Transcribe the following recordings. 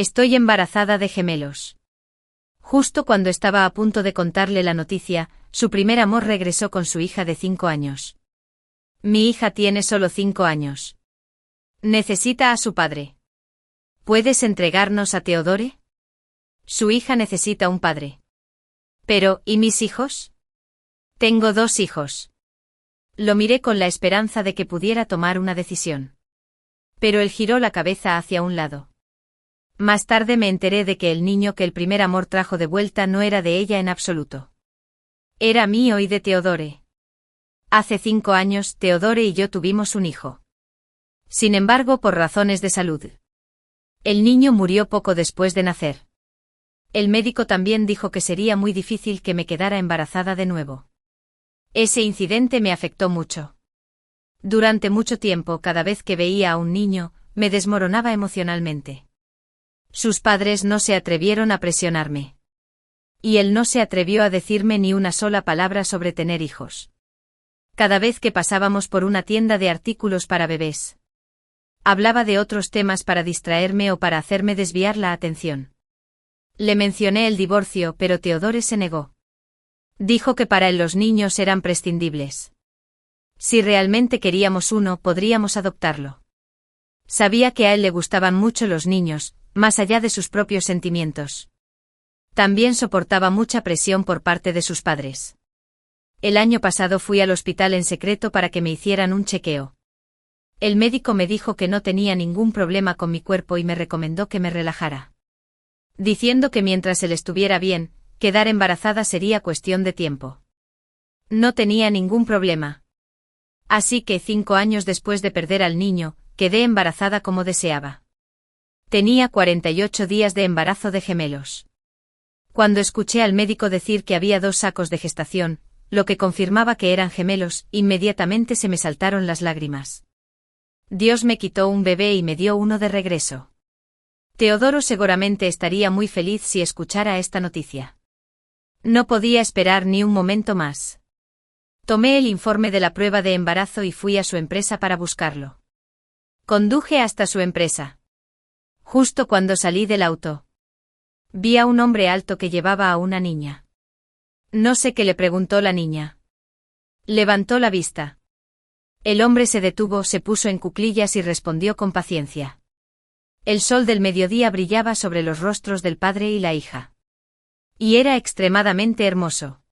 Estoy embarazada de gemelos. Justo cuando estaba a punto de contarle la noticia, su primer amor regresó con su hija de 5 años. Mi hija tiene solo 5 años. Necesita a su padre. ¿Puedes entregarnos a Theodore? Su hija necesita un padre. Pero, ¿y mis hijos? Tengo 2 hijos. Lo miré con la esperanza de que pudiera tomar una decisión. Pero él giró la cabeza hacia un lado. Más tarde me enteré de que el niño que el primer amor trajo de vuelta no era de ella en absoluto. Era mío y de Theodore. Hace 5 años, Theodore y yo tuvimos un hijo. Sin embargo, por razones de salud. El niño murió poco después de nacer. El médico también dijo que sería muy difícil que me quedara embarazada de nuevo. Ese incidente me afectó mucho. Durante mucho tiempo, cada vez que veía a un niño, me desmoronaba emocionalmente. Sus padres no se atrevieron a presionarme. Y él no se atrevió a decirme ni una sola palabra sobre tener hijos. Cada vez que pasábamos por una tienda de artículos para bebés, hablaba de otros temas para distraerme o para hacerme desviar la atención. Le mencioné el divorcio, pero Theodore se negó. Dijo que para él los niños eran prescindibles. Si realmente queríamos uno, podríamos adoptarlo. Sabía que a él le gustaban mucho los niños, más allá de sus propios sentimientos. También soportaba mucha presión por parte de sus padres. El año pasado fui al hospital en secreto para que me hicieran un chequeo. El médico me dijo que no tenía ningún problema con mi cuerpo y me recomendó que me relajara, diciendo que mientras él estuviera bien, quedar embarazada sería cuestión de tiempo. No tenía ningún problema. Así que 5 años después de perder al niño, quedé embarazada como deseaba. Tenía 48 días de embarazo de gemelos. Cuando escuché al médico decir que había 2 sacos de gestación, lo que confirmaba que eran gemelos, inmediatamente se me saltaron las lágrimas. Dios me quitó un bebé y me dio uno de regreso. Teodoro seguramente estaría muy feliz si escuchara esta noticia. No podía esperar ni un momento más. Tomé el informe de la prueba de embarazo y fui a su empresa para buscarlo. Conduje hasta su empresa. Justo cuando salí del auto, vi a un hombre alto que llevaba a una niña. No sé qué le preguntó la niña. Levantó la vista. El hombre se detuvo, se puso en cuclillas y respondió con paciencia. El sol del mediodía brillaba sobre los rostros del padre y la hija. Y era extremadamente hermoso.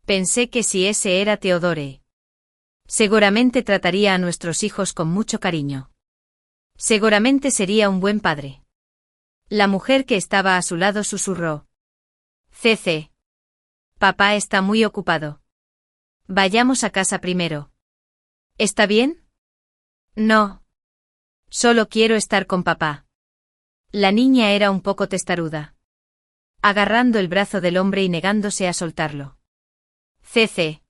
Pensé que si ese era Theodore, seguramente trataría a nuestros hijos con mucho cariño. Seguramente sería un buen padre. La mujer que estaba a su lado susurró. CC. Papá está muy ocupado. Vayamos a casa primero. ¿Está bien? No. Solo quiero estar con papá. La niña era un poco testaruda, agarrando el brazo del hombre y negándose a soltarlo. CC.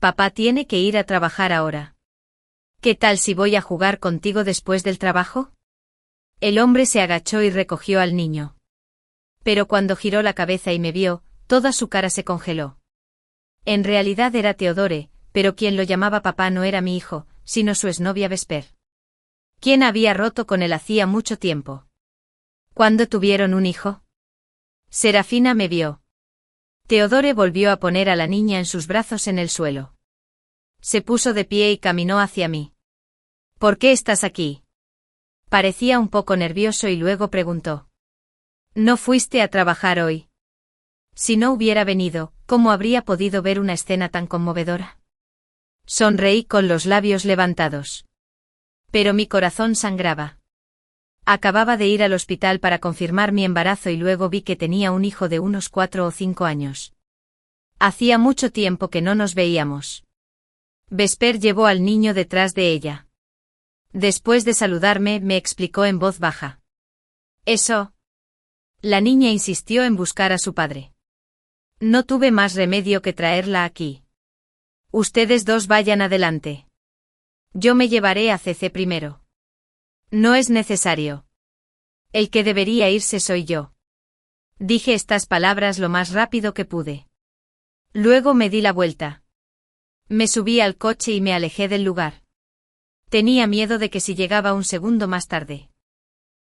Papá tiene que ir a trabajar ahora. ¿Qué tal si voy a jugar contigo después del trabajo? El hombre se agachó y recogió al niño. Pero cuando giró la cabeza y me vio, toda su cara se congeló. En realidad era Theodore, pero quien lo llamaba papá no era mi hijo, sino su exnovia Vesper, quien había roto con él hacía mucho tiempo. ¿Cuándo tuvieron un hijo? Serafina me vio. Theodore volvió a poner a la niña en sus brazos en el suelo. Se puso de pie y caminó hacia mí. ¿Por qué estás aquí? Parecía un poco nervioso y luego preguntó. ¿No fuiste a trabajar hoy? Si no hubiera venido, ¿cómo habría podido ver una escena tan conmovedora? Sonreí con los labios levantados. Pero mi corazón sangraba. Acababa de ir al hospital para confirmar mi embarazo y luego vi que tenía un hijo de unos 4 o 5 años. Hacía mucho tiempo que no nos veíamos. Vesper llevó al niño detrás de ella. Después de saludarme, me explicó en voz baja. ¿Eso? La niña insistió en buscar a su padre. No tuve más remedio que traerla aquí. Ustedes dos vayan adelante. Yo me llevaré a CC primero. No es necesario. El que debería irse soy yo. Dije estas palabras lo más rápido que pude. Luego me di la vuelta. Me subí al coche y me alejé del lugar. Tenía miedo de que si llegaba un segundo más tarde,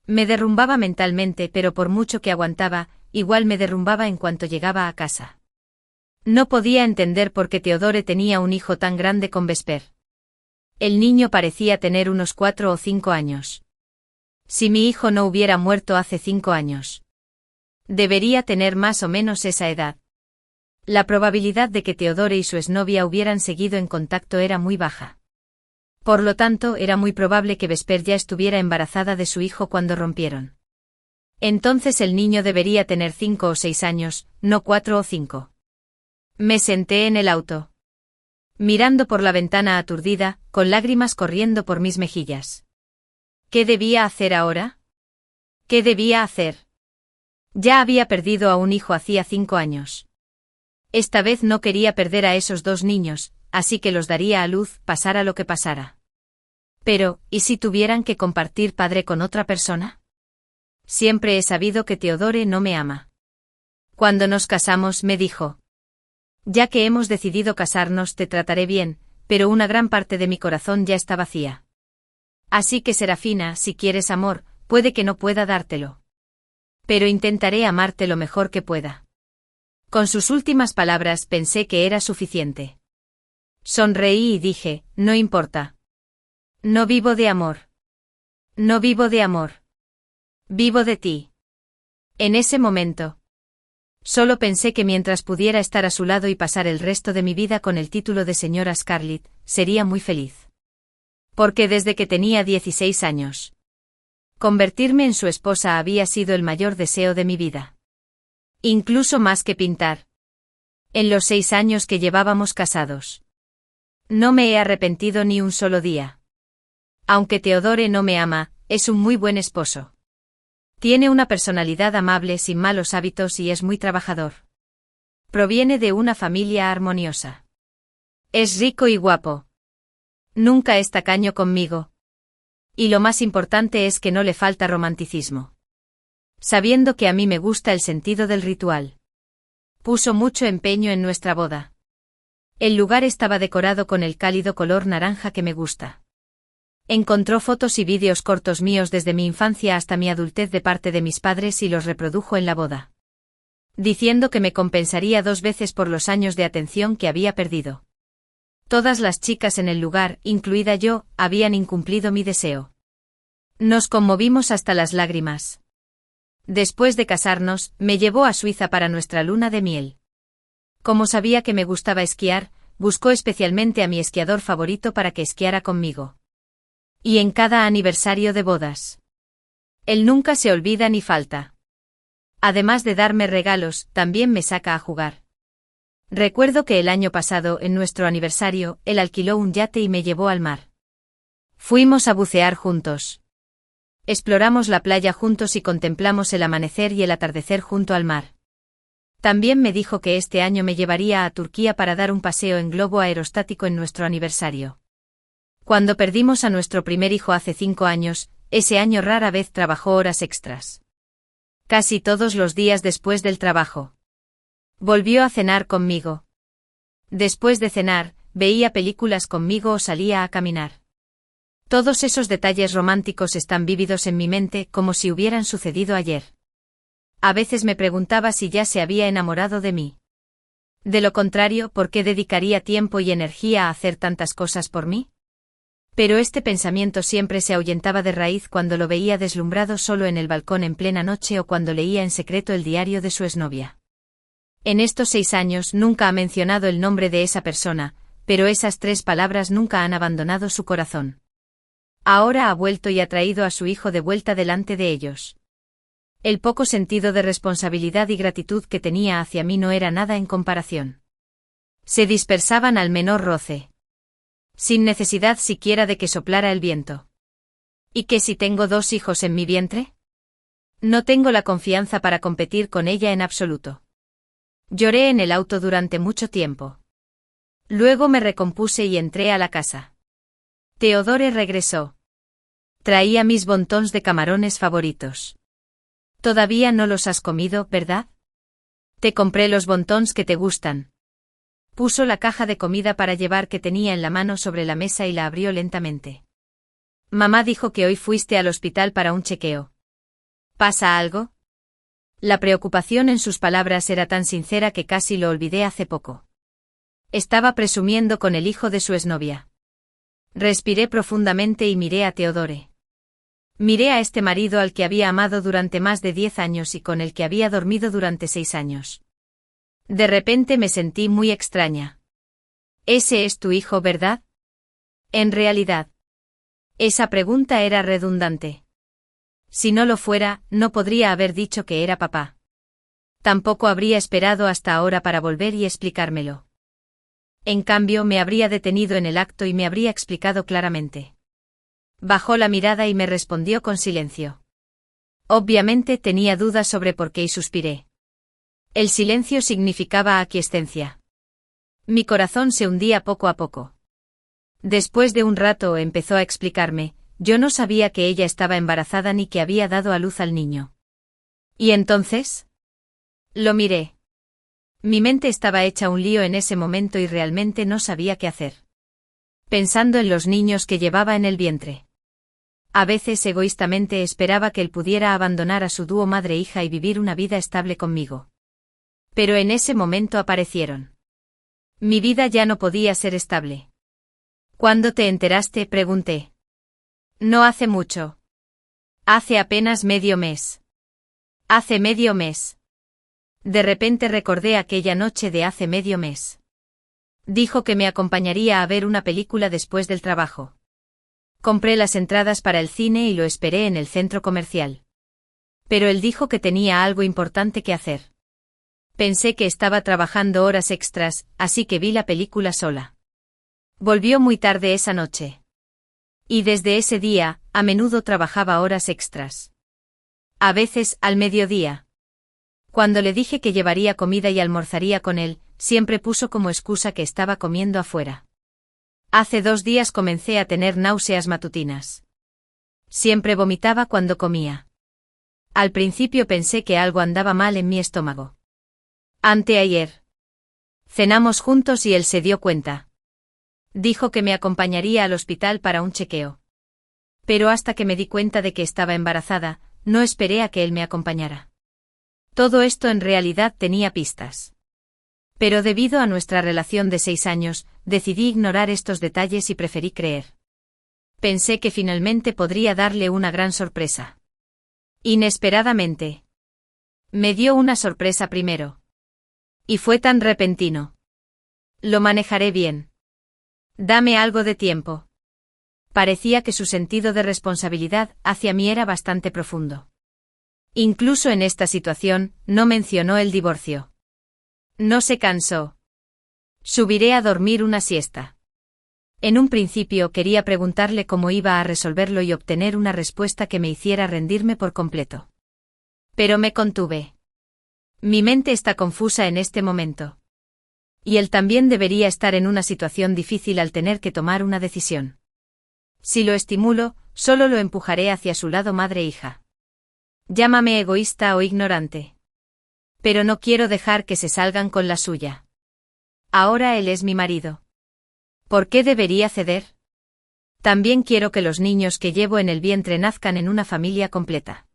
Me derrumbaba mentalmente, pero por mucho que aguantaba, igual me derrumbaba en cuanto llegaba a casa. No podía entender por qué Theodore tenía un hijo tan grande con Vesper. El niño parecía tener unos 4 o 5 años. Si mi hijo no hubiera muerto hace 5 años. Debería tener más o menos esa edad. La probabilidad de que Theodore y su exnovia hubieran seguido en contacto era muy baja. Por lo tanto, era muy probable que Vesper ya estuviera embarazada de su hijo cuando rompieron. Entonces el niño debería tener 5 o 6 años, no 4 o 5. Me senté en el auto, mirando por la ventana aturdida, con lágrimas corriendo por mis mejillas. ¿Qué debía hacer ahora? ¿Qué debía hacer? Ya había perdido a un hijo hacía 5 años. Esta vez no quería perder a esos 2 niños, así que los daría a luz, pasara lo que pasara. Pero, ¿y si tuvieran que compartir padre con otra persona? Siempre he sabido que Theodore no me ama. Cuando nos casamos me dijo: ya que hemos decidido casarnos te trataré bien, pero una gran parte de mi corazón ya está vacía. Así que Serafina, si quieres amor, puede que no pueda dártelo. Pero intentaré amarte lo mejor que pueda. Con sus últimas palabras pensé que era suficiente. Sonreí y dije: no importa. No vivo de amor. No vivo de amor. Vivo de ti. En ese momento. Solo pensé que mientras pudiera estar a su lado y pasar el resto de mi vida con el título de señora Scarlett, sería muy feliz. Porque desde que tenía 16 años. Convertirme en su esposa había sido el mayor deseo de mi vida. Incluso más que pintar. En los 6 años que llevábamos casados. No me he arrepentido ni un solo día. Aunque Theodore no me ama, es un muy buen esposo. Tiene una personalidad amable sin malos hábitos y es muy trabajador. Proviene de una familia armoniosa. Es rico y guapo. Nunca es tacaño conmigo. Y lo más importante es que no le falta romanticismo. Sabiendo que a mí me gusta el sentido del ritual. Puso mucho empeño en nuestra boda. El lugar estaba decorado con el cálido color naranja que me gusta. Encontró fotos y vídeos cortos míos desde mi infancia hasta mi adultez de parte de mis padres y los reprodujo en la boda. Diciendo que me compensaría 2 veces por los años de atención que había perdido. Todas las chicas en el lugar, incluida yo, habían incumplido mi deseo. Nos conmovimos hasta las lágrimas. Después de casarnos, me llevó a Suiza para nuestra luna de miel. Como sabía que me gustaba esquiar, buscó especialmente a mi esquiador favorito para que esquiara conmigo. Y en cada aniversario de bodas. Él nunca se olvida ni falta. Además de darme regalos, también me saca a jugar. Recuerdo que el año pasado, en nuestro aniversario, él alquiló un yate y me llevó al mar. Fuimos a bucear juntos. Exploramos la playa juntos y contemplamos el amanecer y el atardecer junto al mar. También me dijo que este año me llevaría a Turquía para dar un paseo en globo aerostático en nuestro aniversario. Cuando perdimos a nuestro primer hijo hace 5 años, ese año rara vez trabajó horas extras. Casi todos los días después del trabajo. Volvió a cenar conmigo. Después de cenar, veía películas conmigo o salía a caminar. Todos esos detalles románticos están vívidos en mi mente como si hubieran sucedido ayer. A veces me preguntaba si ya se había enamorado de mí. De lo contrario, ¿por qué dedicaría tiempo y energía a hacer tantas cosas por mí? Pero este pensamiento siempre se ahuyentaba de raíz cuando lo veía deslumbrado solo en el balcón en plena noche o cuando leía en secreto el diario de su exnovia. En estos 6 años nunca ha mencionado el nombre de esa persona, pero esas 3 palabras nunca han abandonado su corazón. Ahora ha vuelto y ha traído a su hijo de vuelta delante de ellos. El poco sentido de responsabilidad y gratitud que tenía hacia mí no era nada en comparación. Se dispersaban al menor roce. Sin necesidad siquiera de que soplara el viento. ¿Y qué si tengo 2 hijos en mi vientre? No tengo la confianza para competir con ella en absoluto. Lloré en el auto durante mucho tiempo. Luego me recompuse y entré a la casa. Theodore regresó. Traía mis bontons de camarones favoritos. Todavía no los has comido, ¿verdad? Te compré los bontons que te gustan. Puso la caja de comida para llevar que tenía en la mano sobre la mesa y la abrió lentamente. Mamá dijo que hoy fuiste al hospital para un chequeo. ¿Pasa algo? La preocupación en sus palabras era tan sincera que casi lo olvidé hace poco. Estaba presumiendo con el hijo de su exnovia. Respiré profundamente y miré a Theodore. Miré a este marido al que había amado durante más de 10 años y con el que había dormido durante 6 años. De repente me sentí muy extraña. Ese es tu hijo, ¿verdad? En realidad. Esa pregunta era redundante. Si no lo fuera, no podría haber dicho que era papá. Tampoco habría esperado hasta ahora para volver y explicármelo. En cambio, me habría detenido en el acto y me habría explicado claramente. Bajó la mirada y me respondió con silencio. Obviamente tenía dudas sobre por qué y suspiré. El silencio significaba aquiescencia. Mi corazón se hundía poco a poco. Después de un rato empezó a explicarme, yo no sabía que ella estaba embarazada ni que había dado a luz al niño. ¿Y entonces? Lo miré. Mi mente estaba hecha un lío en ese momento y realmente no sabía qué hacer. Pensando en los niños que llevaba en el vientre. A veces egoístamente esperaba que él pudiera abandonar a su dúo madre-hija y vivir una vida estable conmigo. Pero en ese momento aparecieron. Mi vida ya no podía ser estable. ¿Cuándo te enteraste?, pregunté. No hace mucho. Hace apenas medio mes. Hace medio mes. De repente recordé aquella noche de hace medio mes. Dijo que me acompañaría a ver una película después del trabajo. Compré las entradas para el cine y lo esperé en el centro comercial. Pero él dijo que tenía algo importante que hacer. Pensé que estaba trabajando horas extras, así que vi la película sola. Volvió muy tarde esa noche. Y desde ese día, a menudo trabajaba horas extras. A veces, al mediodía. Cuando le dije que llevaría comida y almorzaría con él, siempre puso como excusa que estaba comiendo afuera. Hace 2 días comencé a tener náuseas matutinas. Siempre vomitaba cuando comía. Al principio pensé que algo andaba mal en mi estómago. Anteayer. Cenamos juntos y él se dio cuenta. Dijo que me acompañaría al hospital para un chequeo. Pero hasta que me di cuenta de que estaba embarazada, no esperé a que él me acompañara. Todo esto en realidad tenía pistas. Pero debido a nuestra relación de 6 años, decidí ignorar estos detalles y preferí creer. Pensé que finalmente podría darle una gran sorpresa. Inesperadamente. Me dio una sorpresa primero. Y fue tan repentino. Lo manejaré bien. Dame algo de tiempo. Parecía que su sentido de responsabilidad hacia mí era bastante profundo. Incluso en esta situación, no mencionó el divorcio. No se cansó. Subiré a dormir una siesta. En un principio quería preguntarle cómo iba a resolverlo y obtener una respuesta que me hiciera rendirme por completo. Pero me contuve. Mi mente está confusa en este momento. Y él también debería estar en una situación difícil al tener que tomar una decisión. Si lo estimulo, solo lo empujaré hacia su lado madre-hija. Llámame egoísta o ignorante. Pero no quiero dejar que se salgan con la suya. Ahora él es mi marido. ¿Por qué debería ceder? También quiero que los niños que llevo en el vientre nazcan en una familia completa.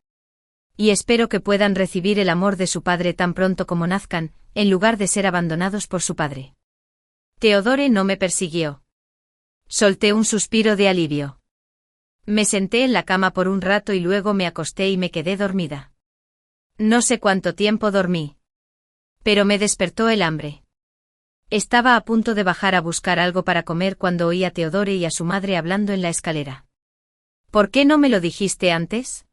Y espero que puedan recibir el amor de su padre tan pronto como nazcan, en lugar de ser abandonados por su padre. Theodore no me persiguió. Solté un suspiro de alivio. Me senté en la cama por un rato y luego me acosté y me quedé dormida. No sé cuánto tiempo dormí. Pero me despertó el hambre. Estaba a punto de bajar a buscar algo para comer cuando oí a Theodore y a su madre hablando en la escalera. ¿Por qué no me lo dijiste antes?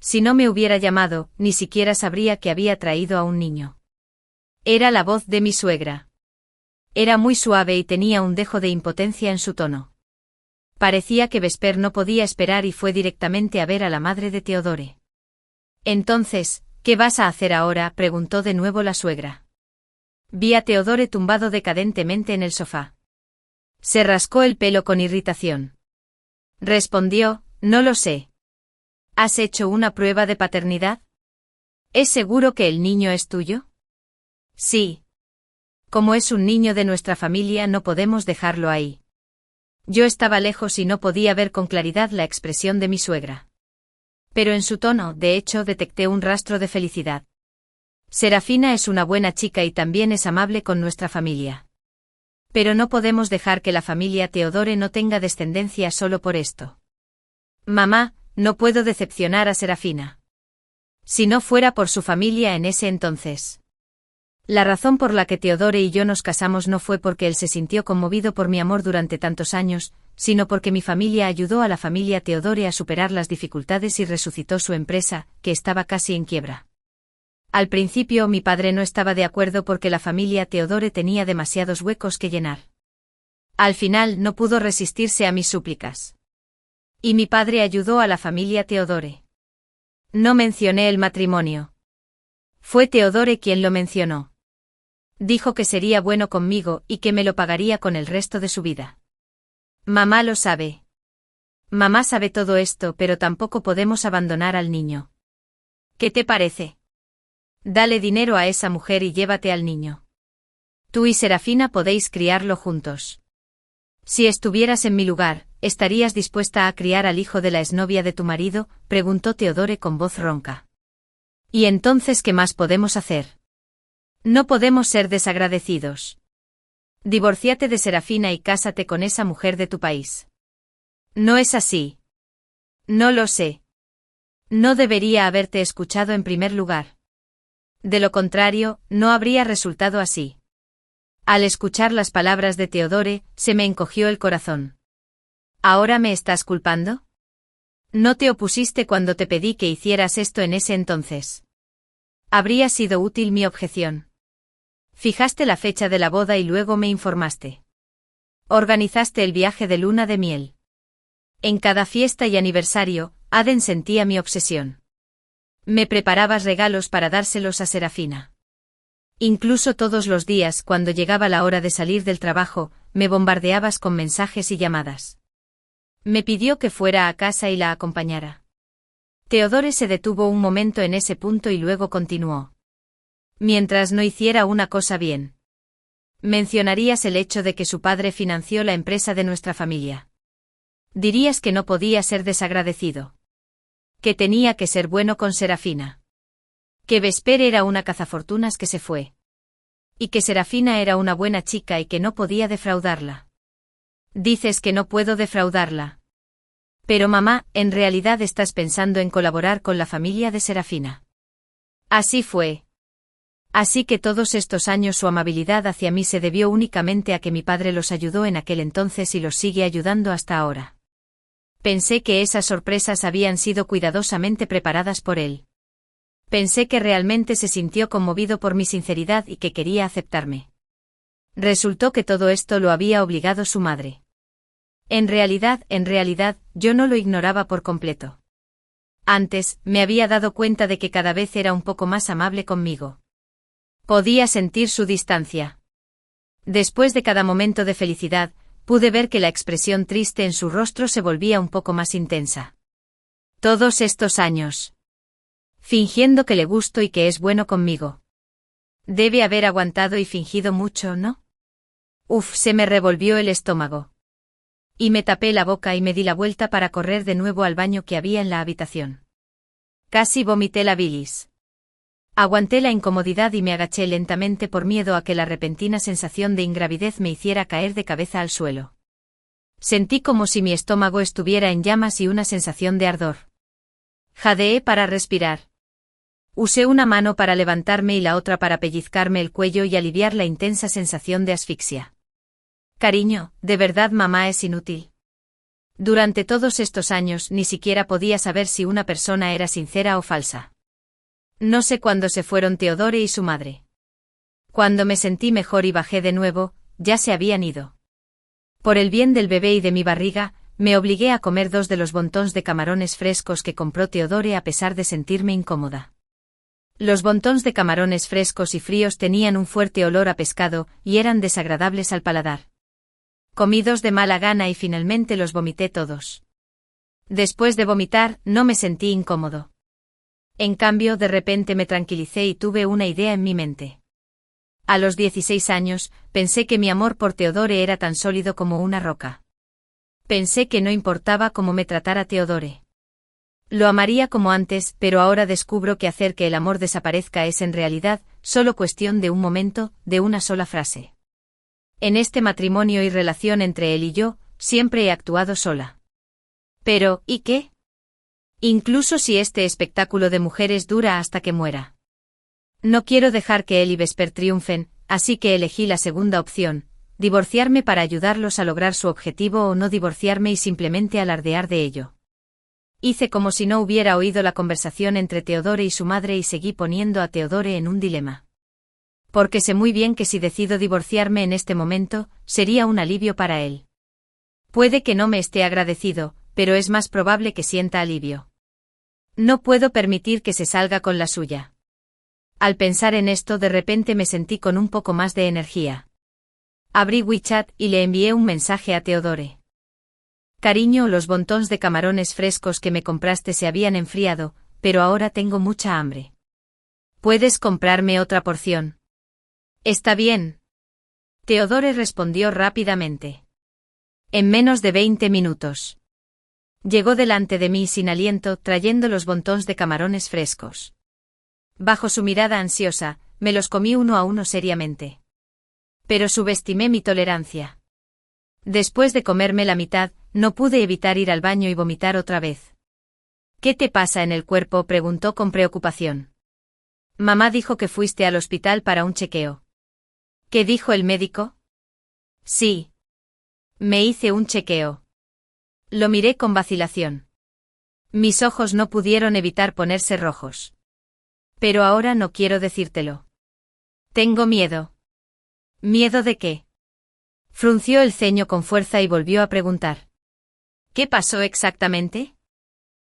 Si no me hubiera llamado, ni siquiera sabría que había traído a un niño. Era la voz de mi suegra. Era muy suave y tenía un dejo de impotencia en su tono. Parecía que Vesper no podía esperar y fue directamente a ver a la madre de Theodore. Entonces, ¿qué vas a hacer ahora?, preguntó de nuevo la suegra. Vi a Theodore tumbado decadentemente en el sofá. Se rascó el pelo con irritación. Respondió, no lo sé. ¿Has hecho una prueba de paternidad? ¿Es seguro que el niño es tuyo? Sí. Como es un niño de nuestra familia no podemos dejarlo ahí. Yo estaba lejos y no podía ver con claridad la expresión de mi suegra. Pero en su tono, de hecho, detecté un rastro de felicidad. Serafina es una buena chica y también es amable con nuestra familia. Pero no podemos dejar que la familia Teodore no tenga descendencia solo por esto. Mamá, no puedo decepcionar a Serafina. Si no fuera por su familia en ese entonces. La razón por la que Teodore y yo nos casamos no fue porque él se sintió conmovido por mi amor durante tantos años, sino porque mi familia ayudó a la familia Teodore a superar las dificultades y resucitó su empresa, que estaba casi en quiebra. Al principio mi padre no estaba de acuerdo porque la familia Teodore tenía demasiados huecos que llenar. Al final no pudo resistirse a mis súplicas. Y mi padre ayudó a la familia Teodore. No mencioné el matrimonio. Fue Teodore quien lo mencionó. Dijo que sería bueno conmigo y que me lo pagaría con el resto de su vida. Mamá lo sabe. Mamá sabe todo esto, pero tampoco podemos abandonar al niño. ¿Qué te parece? Dale dinero a esa mujer y llévate al niño. Tú y Serafina podéis criarlo juntos. Si estuvieras en mi lugar, ¿estarías dispuesta a criar al hijo de la exnovia de tu marido?, preguntó Teodore con voz ronca. ¿Y entonces qué más podemos hacer? No podemos ser desagradecidos. Divórciate de Serafina y cásate con esa mujer de tu país. No es así. No lo sé. No debería haberte escuchado en primer lugar. De lo contrario, no habría resultado así. Al escuchar las palabras de Teodore, se me encogió el corazón. ¿Ahora me estás culpando? No te opusiste cuando te pedí que hicieras esto en ese entonces. Habría sido útil mi objeción. Fijaste la fecha de la boda y luego me informaste. Organizaste el viaje de luna de miel. En cada fiesta y aniversario, Aden sentía mi obsesión. Me preparabas regalos para dárselos a Serafina. Incluso todos los días, cuando llegaba la hora de salir del trabajo, me bombardeabas con mensajes y llamadas. Me pidió que fuera a casa y la acompañara. Teodore se detuvo un momento en ese punto y luego continuó. Mientras no hiciera una cosa bien. Mencionarías el hecho de que su padre financió la empresa de nuestra familia. Dirías que no podía ser desagradecido. Que tenía que ser bueno con Serafina. Que Vesper era una cazafortunas que se fue. Y que Serafina era una buena chica y que no podía defraudarla. Dices que no puedo defraudarla. Pero mamá, en realidad estás pensando en colaborar con la familia de Serafina. Así fue. Así que todos estos años su amabilidad hacia mí se debió únicamente a que mi padre los ayudó en aquel entonces y los sigue ayudando hasta ahora. Pensé que esas sorpresas habían sido cuidadosamente preparadas por él. Pensé que realmente se sintió conmovido por mi sinceridad y que quería aceptarme. Resultó que todo esto lo había obligado su madre. En realidad, yo no lo ignoraba por completo. Antes, me había dado cuenta de que cada vez era un poco más amable conmigo. Podía sentir su distancia. Después de cada momento de felicidad, pude ver que la expresión triste en su rostro se volvía un poco más intensa. Todos estos años. Fingiendo que le gusto y que es bueno conmigo. Debe haber aguantado y fingido mucho, ¿no? Se me revolvió el estómago. Y me tapé la boca y me di la vuelta para correr de nuevo al baño que había en la habitación. Casi vomité la bilis. Aguanté la incomodidad y me agaché lentamente por miedo a que la repentina sensación de ingravidez me hiciera caer de cabeza al suelo. Sentí como si mi estómago estuviera en llamas y una sensación de ardor. Jadeé para respirar. Usé una mano para levantarme y la otra para pellizcarme el cuello y aliviar la intensa sensación de asfixia. Cariño, de verdad mamá es inútil. Durante todos estos años ni siquiera podía saber si una persona era sincera o falsa. No sé cuándo se fueron Teodore y su madre. Cuando me sentí mejor y bajé de nuevo, ya se habían ido. Por el bien del bebé y de mi barriga, me obligué a comer 2 de los bontons de camarones frescos que compró Teodore a pesar de sentirme incómoda. Los bontons de camarones frescos y fríos tenían un fuerte olor a pescado y eran desagradables al paladar. Comí 2 de mala gana y finalmente los vomité todos. Después de vomitar, no me sentí incómodo. En cambio, de repente me tranquilicé y tuve una idea en mi mente. A los 16 años, pensé que mi amor por Teodore era tan sólido como una roca. Pensé que no importaba cómo me tratara Teodore. Lo amaría como antes, pero ahora descubro que hacer que el amor desaparezca es en realidad solo cuestión de un momento, de una sola frase. En este matrimonio y relación entre él y yo, siempre he actuado sola. Pero, ¿y qué? Incluso si este espectáculo de mujeres dura hasta que muera. No quiero dejar que él y Vesper triunfen, así que elegí la segunda opción, divorciarme para ayudarlos a lograr su objetivo o no divorciarme y simplemente alardear de ello. Hice como si no hubiera oído la conversación entre Theodore y su madre y seguí poniendo a Theodore en un dilema. Porque sé muy bien que si decido divorciarme en este momento, sería un alivio para él. Puede que no me esté agradecido, pero es más probable que sienta alivio. No puedo permitir que se salga con la suya. Al pensar en esto de repente me sentí con un poco más de energía. Abrí WeChat y le envié un mensaje a Theodore. Cariño, los bontons de camarones frescos que me compraste se habían enfriado, pero ahora tengo mucha hambre. ¿Puedes comprarme otra porción? Está bien. Theodore respondió rápidamente. En menos de 20 minutos. Llegó delante de mí sin aliento, trayendo los bontons de camarones frescos. Bajo su mirada ansiosa, me los comí uno a uno seriamente. Pero subestimé mi tolerancia. Después de comerme la mitad, no pude evitar ir al baño y vomitar otra vez. ¿Qué te pasa en el cuerpo?, preguntó con preocupación. Mamá dijo que fuiste al hospital para un chequeo. ¿Qué dijo el médico? Sí. Me hice un chequeo. Lo miré con vacilación. Mis ojos no pudieron evitar ponerse rojos. Pero ahora no quiero decírtelo. Tengo miedo. ¿Miedo de qué? Frunció el ceño con fuerza y volvió a preguntar. ¿Qué pasó exactamente?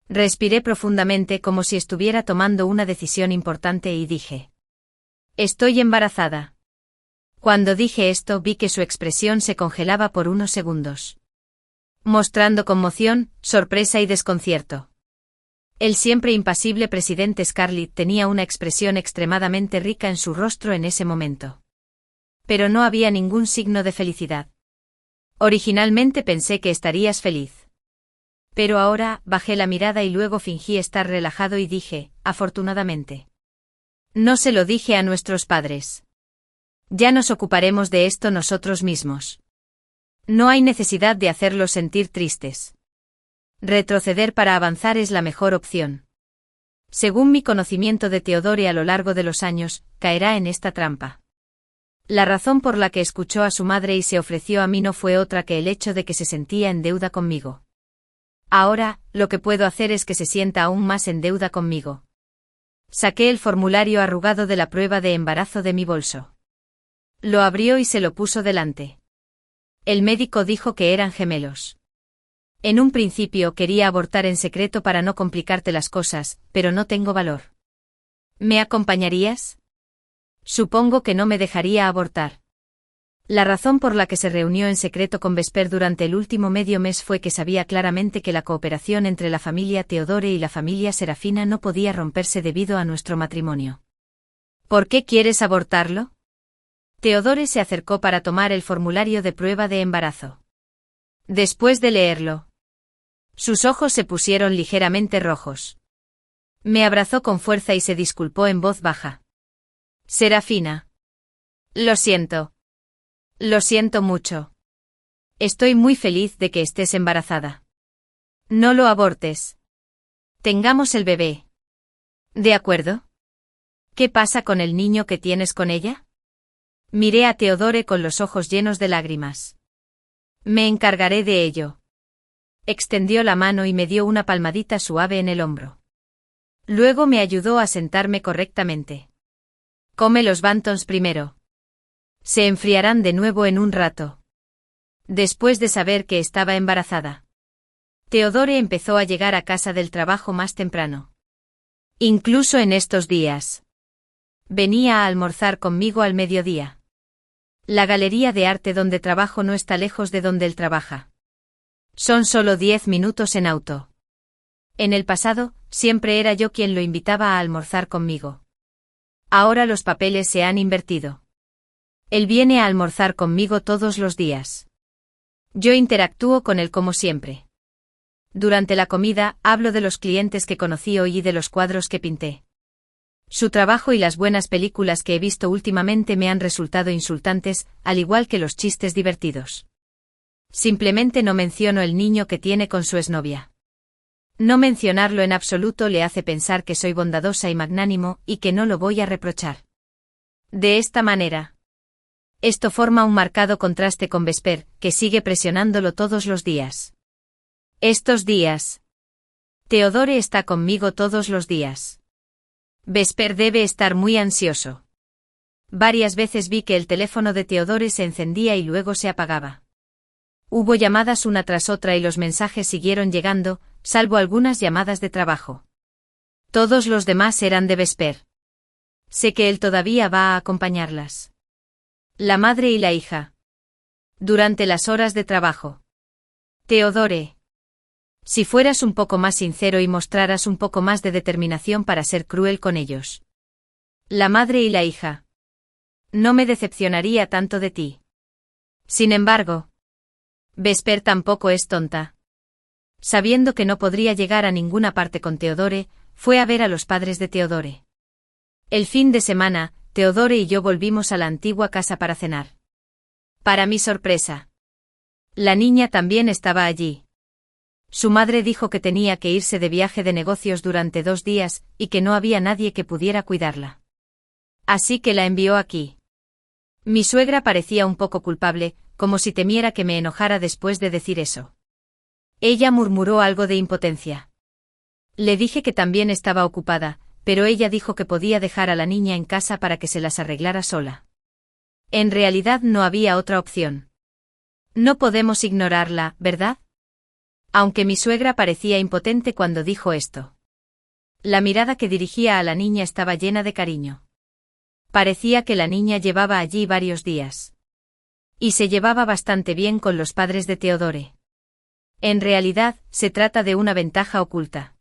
Respiré profundamente como si estuviera tomando una decisión importante y dije. Estoy embarazada. Cuando dije esto vi que su expresión se congelaba por unos segundos. Mostrando conmoción, sorpresa y desconcierto. El siempre impasible presidente Scarlett tenía una expresión extremadamente rica en su rostro en ese momento. Pero no había ningún signo de felicidad. Originalmente pensé que estarías feliz. Pero ahora, bajé la mirada y luego fingí estar relajado y dije, afortunadamente. No se lo dije a nuestros padres. Ya nos ocuparemos de esto nosotros mismos. No hay necesidad de hacerlos sentir tristes. Retroceder para avanzar es la mejor opción. Según mi conocimiento de Theodore a lo largo de los años, caerá en esta trampa. La razón por la que escuchó a su madre y se ofreció a mí no fue otra que el hecho de que se sentía en deuda conmigo. Ahora, lo que puedo hacer es que se sienta aún más en deuda conmigo. Saqué el formulario arrugado de la prueba de embarazo de mi bolso. Lo abrió y se lo puso delante. El médico dijo que eran gemelos. En un principio quería abortar en secreto para no complicarte las cosas, pero no tengo valor. ¿Me acompañarías? Supongo que no me dejaría abortar. La razón por la que se reunió en secreto con Vesper durante el último medio mes fue que sabía claramente que la cooperación entre la familia Theodore y la familia Serafina no podía romperse debido a nuestro matrimonio. ¿Por qué quieres abortarlo? Theodore se acercó para tomar el formulario de prueba de embarazo. Después de leerlo, sus ojos se pusieron ligeramente rojos. Me abrazó con fuerza y se disculpó en voz baja. Serafina. Lo siento. Lo siento mucho. Estoy muy feliz de que estés embarazada. No lo abortes. Tengamos el bebé. ¿De acuerdo? ¿Qué pasa con el niño que tienes con ella? Miré a Theodore con los ojos llenos de lágrimas. Me encargaré de ello. Extendió la mano y me dio una palmadita suave en el hombro. Luego me ayudó a sentarme correctamente. Come los bantons primero. Se enfriarán de nuevo en un rato. Después de saber que estaba embarazada, Theodore empezó a llegar a casa del trabajo más temprano. Incluso en estos días. Venía a almorzar conmigo al mediodía. La galería de arte donde trabajo no está lejos de donde él trabaja. Son solo 10 minutos en auto. En el pasado, siempre era yo quien lo invitaba a almorzar conmigo. Ahora los papeles se han invertido. Él viene a almorzar conmigo todos los días. Yo interactúo con él como siempre. Durante la comida, hablo de los clientes que conocí hoy y de los cuadros que pinté. Su trabajo y las buenas películas que he visto últimamente me han resultado insultantes, al igual que los chistes divertidos. Simplemente no menciono el niño que tiene con su exnovia. No mencionarlo en absoluto le hace pensar que soy bondadosa y magnánimo y que no lo voy a reprochar. De esta manera. Esto forma un marcado contraste con Vesper, que sigue presionándolo todos los días. Estos días. Teodore está conmigo todos los días. Vesper debe estar muy ansioso. Varias veces vi que el teléfono de Teodore se encendía y luego se apagaba. Hubo llamadas una tras otra y los mensajes siguieron llegando, salvo algunas llamadas de trabajo. Todos los demás eran de Vesper. Sé que él todavía va a acompañarlas. La madre y la hija. Durante las horas de trabajo. Teodore. Si fueras un poco más sincero y mostraras un poco más de determinación para ser cruel con ellos. La madre y la hija. No me decepcionaría tanto de ti. Sin embargo. Vesper tampoco es tonta. Sabiendo que no podría llegar a ninguna parte con Teodore, fue a ver a los padres de Teodore. El fin de semana, Teodore y yo volvimos a la antigua casa para cenar. Para mi sorpresa. La niña también estaba allí. Su madre dijo que tenía que irse de viaje de negocios durante 2 días, y que no había nadie que pudiera cuidarla. Así que la envió aquí. Mi suegra parecía un poco culpable, como si temiera que me enojara después de decir eso. Ella murmuró algo de impotencia. Le dije que también estaba ocupada, pero ella dijo que podía dejar a la niña en casa para que se las arreglara sola. En realidad no había otra opción. No podemos ignorarla, ¿verdad? Aunque mi suegra parecía impotente cuando dijo esto. La mirada que dirigía a la niña estaba llena de cariño. Parecía que la niña llevaba allí varios días. Y se llevaba bastante bien con los padres de Teodore. En realidad, se trata de una ventaja oculta.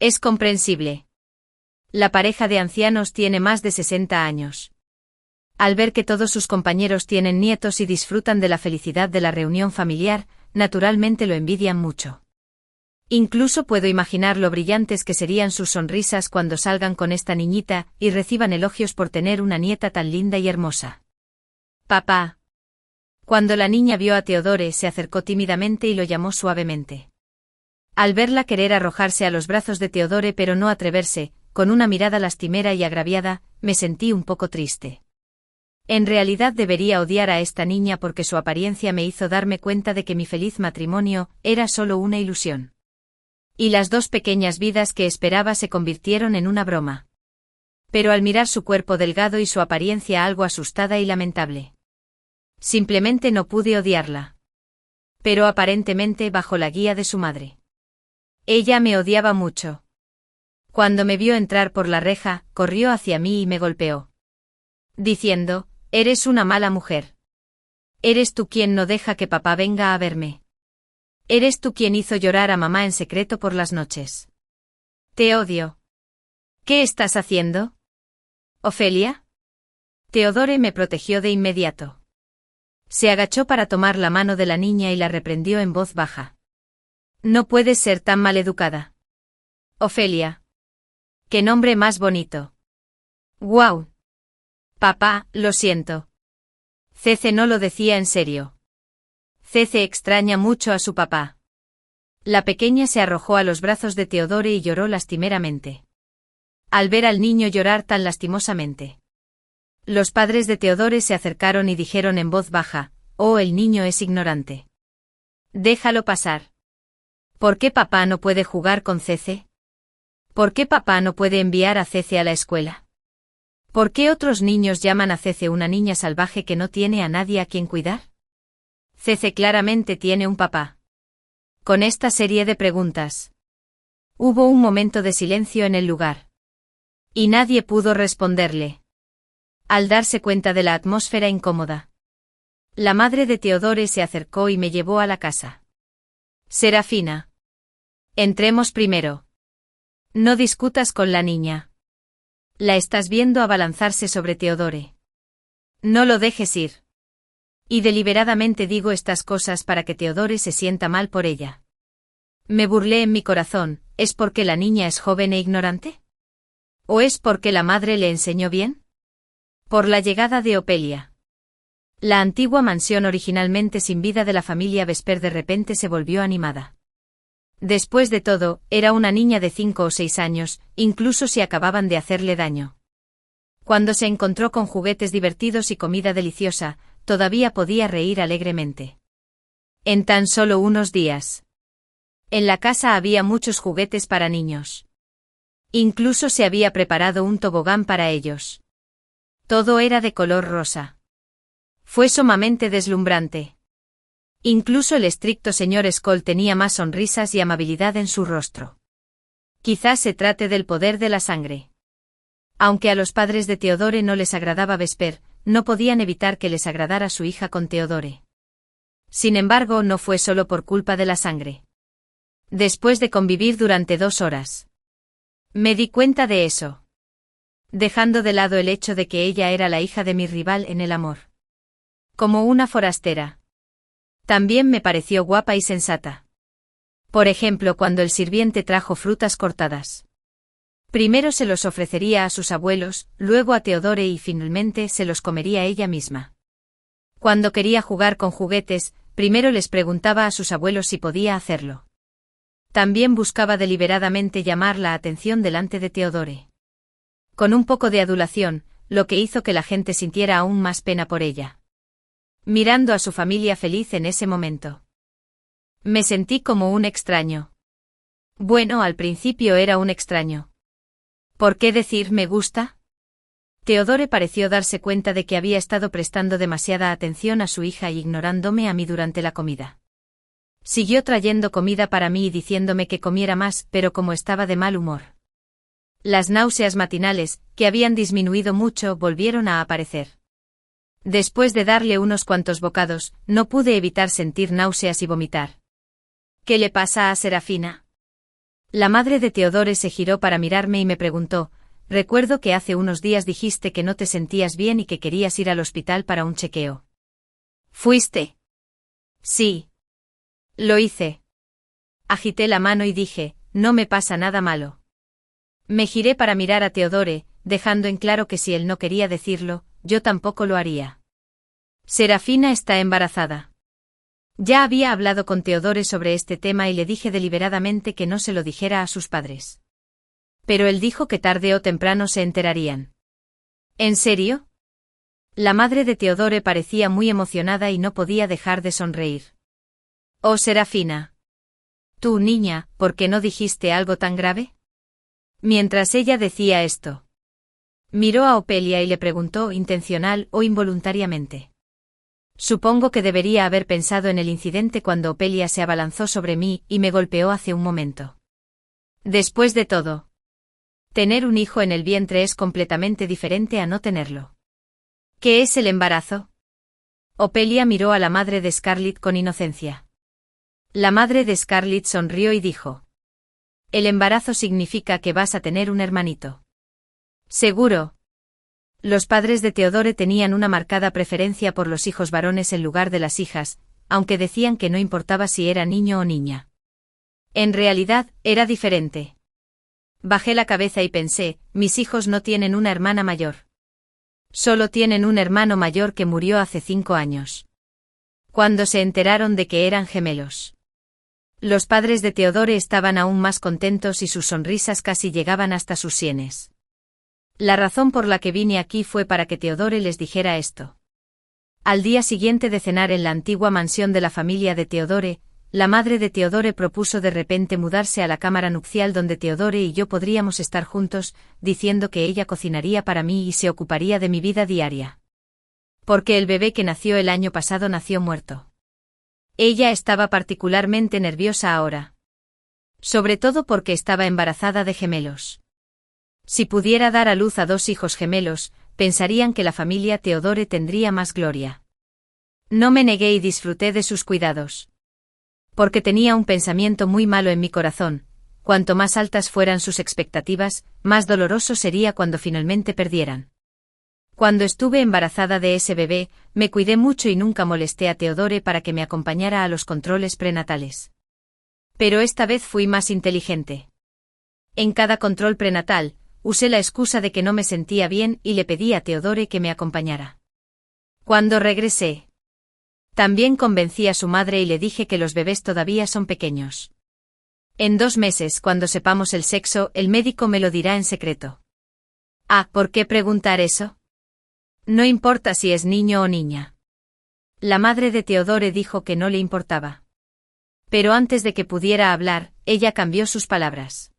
Es comprensible. La pareja de ancianos tiene más de 60 años. Al ver que todos sus compañeros tienen nietos y disfrutan de la felicidad de la reunión familiar, naturalmente lo envidian mucho. Incluso puedo imaginar lo brillantes que serían sus sonrisas cuando salgan con esta niñita y reciban elogios por tener una nieta tan linda y hermosa. Papá. Cuando la niña vio a Teodore se acercó tímidamente y lo llamó suavemente. Al verla querer arrojarse a los brazos de Teodore pero no atreverse, con una mirada lastimera y agraviada, me sentí un poco triste. En realidad debería odiar a esta niña porque su apariencia me hizo darme cuenta de que mi feliz matrimonio era solo una ilusión. Y las 2 pequeñas vidas que esperaba se convirtieron en una broma. Pero al mirar su cuerpo delgado y su apariencia algo asustada y lamentable. Simplemente no pude odiarla. Pero aparentemente bajo la guía de su madre. Ella me odiaba mucho. Cuando me vio entrar por la reja, corrió hacia mí y me golpeó. Diciendo, «Eres una mala mujer. Eres tú quien no deja que papá venga a verme. Eres tú quien hizo llorar a mamá en secreto por las noches. Te odio». «¿Qué estás haciendo? Ofelia?» Teodore me protegió de inmediato. Se agachó para tomar la mano de la niña y la reprendió en voz baja. «No puedes ser tan maleducada. Ofelia. ¡Qué nombre más bonito! ¡Guau! Papá, lo siento. Cece no lo decía en serio. Cece extraña mucho a su papá». La pequeña se arrojó a los brazos de Teodore y lloró lastimeramente. Al ver al niño llorar tan lastimosamente. Los padres de Teodore se acercaron y dijeron en voz baja, «Oh, el niño es ignorante. Déjalo pasar». ¿Por qué papá no puede jugar con Cece? ¿Por qué papá no puede enviar a Cece a la escuela? ¿Por qué otros niños llaman a Cece una niña salvaje que no tiene a nadie a quien cuidar? Cece claramente tiene un papá. Con esta serie de preguntas. Hubo un momento de silencio en el lugar. Y nadie pudo responderle. Al darse cuenta de la atmósfera incómoda. La madre de Teodore se acercó y me llevó a la casa. «Serafina. Entremos primero. No discutas con la niña. La estás viendo abalanzarse sobre Teodore. No lo dejes ir. Y deliberadamente digo estas cosas para que Teodore se sienta mal por ella. Me burlé en mi corazón, ¿es porque la niña es joven e ignorante? ¿O es porque la madre le enseñó bien? Por la llegada de Opelia. La antigua mansión originalmente sin vida de la familia Vesper de repente se volvió animada. Después de todo, era una niña de 5 o 6 años, incluso si acababan de hacerle daño. Cuando se encontró con juguetes divertidos y comida deliciosa, todavía podía reír alegremente. En tan solo unos días. En la casa había muchos juguetes para niños. Incluso se había preparado un tobogán para ellos. Todo era de color rosa. Fue sumamente deslumbrante. Incluso el estricto señor Skoll tenía más sonrisas y amabilidad en su rostro. Quizás se trate del poder de la sangre. Aunque a los padres de Theodore no les agradaba Vesper, no podían evitar que les agradara su hija con Theodore. Sin embargo, no fue solo por culpa de la sangre. Después de convivir durante 2 horas. Me di cuenta de eso. Dejando de lado el hecho de que ella era la hija de mi rival en el amor. Como una forastera. También me pareció guapa y sensata. Por ejemplo, cuando el sirviente trajo frutas cortadas. Primero se los ofrecería a sus abuelos, luego a Theodore y finalmente se los comería ella misma. Cuando quería jugar con juguetes, primero les preguntaba a sus abuelos si podía hacerlo. También buscaba deliberadamente llamar la atención delante de Theodore. Con un poco de adulación, lo que hizo que la gente sintiera aún más pena por ella. Mirando a su familia feliz en ese momento. Me sentí como un extraño. Bueno, al principio era un extraño. ¿Por qué decir me gusta? Theodore pareció darse cuenta de que había estado prestando demasiada atención a su hija y ignorándome a mí durante la comida. Siguió trayendo comida para mí y diciéndome que comiera más, pero como estaba de mal humor. Las náuseas matinales, que habían disminuido mucho, volvieron a aparecer. Después de darle unos cuantos bocados, no pude evitar sentir náuseas y vomitar. ¿Qué le pasa a Serafina? La madre de Theodore se giró para mirarme y me preguntó, recuerdo que hace unos días dijiste que no te sentías bien y que querías ir al hospital para un chequeo. ¿Fuiste? Sí. Lo hice. Agité la mano y dije, no me pasa nada malo. Me giré para mirar a Theodore, dejando en claro que si él no quería decirlo, yo tampoco lo haría. Serafina está embarazada. Ya había hablado con Theodore sobre este tema y le dije deliberadamente que no se lo dijera a sus padres. Pero él dijo que tarde o temprano se enterarían. ¿En serio? La madre de Theodore parecía muy emocionada y no podía dejar de sonreír. Oh, Serafina. Tú, niña, ¿por qué no dijiste algo tan grave? Mientras ella decía esto, miró a Opelia y le preguntó intencional o involuntariamente. Supongo que debería haber pensado en el incidente cuando Opelia se abalanzó sobre mí y me golpeó hace un momento. Después de todo, tener un hijo en el vientre es completamente diferente a no tenerlo. ¿Qué es el embarazo? Opelia miró a la madre de Scarlett con inocencia. La madre de Scarlett sonrió y dijo: el embarazo significa que vas a tener un hermanito. ¿Seguro? Los padres de Theodore tenían una marcada preferencia por los hijos varones en lugar de las hijas, aunque decían que no importaba si era niño o niña. En realidad, era diferente. Bajé la cabeza y pensé, mis hijos no tienen una hermana mayor. Solo tienen un hermano mayor que murió hace 5 años. Cuando se enteraron de que eran gemelos. Los padres de Theodore estaban aún más contentos y sus sonrisas casi llegaban hasta sus sienes. La razón por la que vine aquí fue para que Theodore les dijera esto. Al día siguiente de cenar en la antigua mansión de la familia de Theodore, la madre de Theodore propuso de repente mudarse a la cámara nupcial donde Theodore y yo podríamos estar juntos, diciendo que ella cocinaría para mí y se ocuparía de mi vida diaria. Porque el bebé que nació el año pasado nació muerto. Ella estaba particularmente nerviosa ahora. Sobre todo porque estaba embarazada de gemelos. Si pudiera dar a luz a 2 hijos gemelos, pensarían que la familia Theodore tendría más gloria. No me negué y disfruté de sus cuidados. Porque tenía un pensamiento muy malo en mi corazón: cuanto más altas fueran sus expectativas, más doloroso sería cuando finalmente perdieran. Cuando estuve embarazada de ese bebé, me cuidé mucho y nunca molesté a Theodore para que me acompañara a los controles prenatales. Pero esta vez fui más inteligente. En cada control prenatal, usé la excusa de que no me sentía bien y le pedí a Theodore que me acompañara. Cuando regresé, también convencí a su madre y le dije que los bebés todavía son pequeños. En 2 meses, cuando sepamos el sexo, el médico me lo dirá en secreto. Ah, ¿por qué preguntar eso? No importa si es niño o niña. La madre de Theodore dijo que no le importaba. Pero antes de que pudiera hablar, ella cambió sus palabras.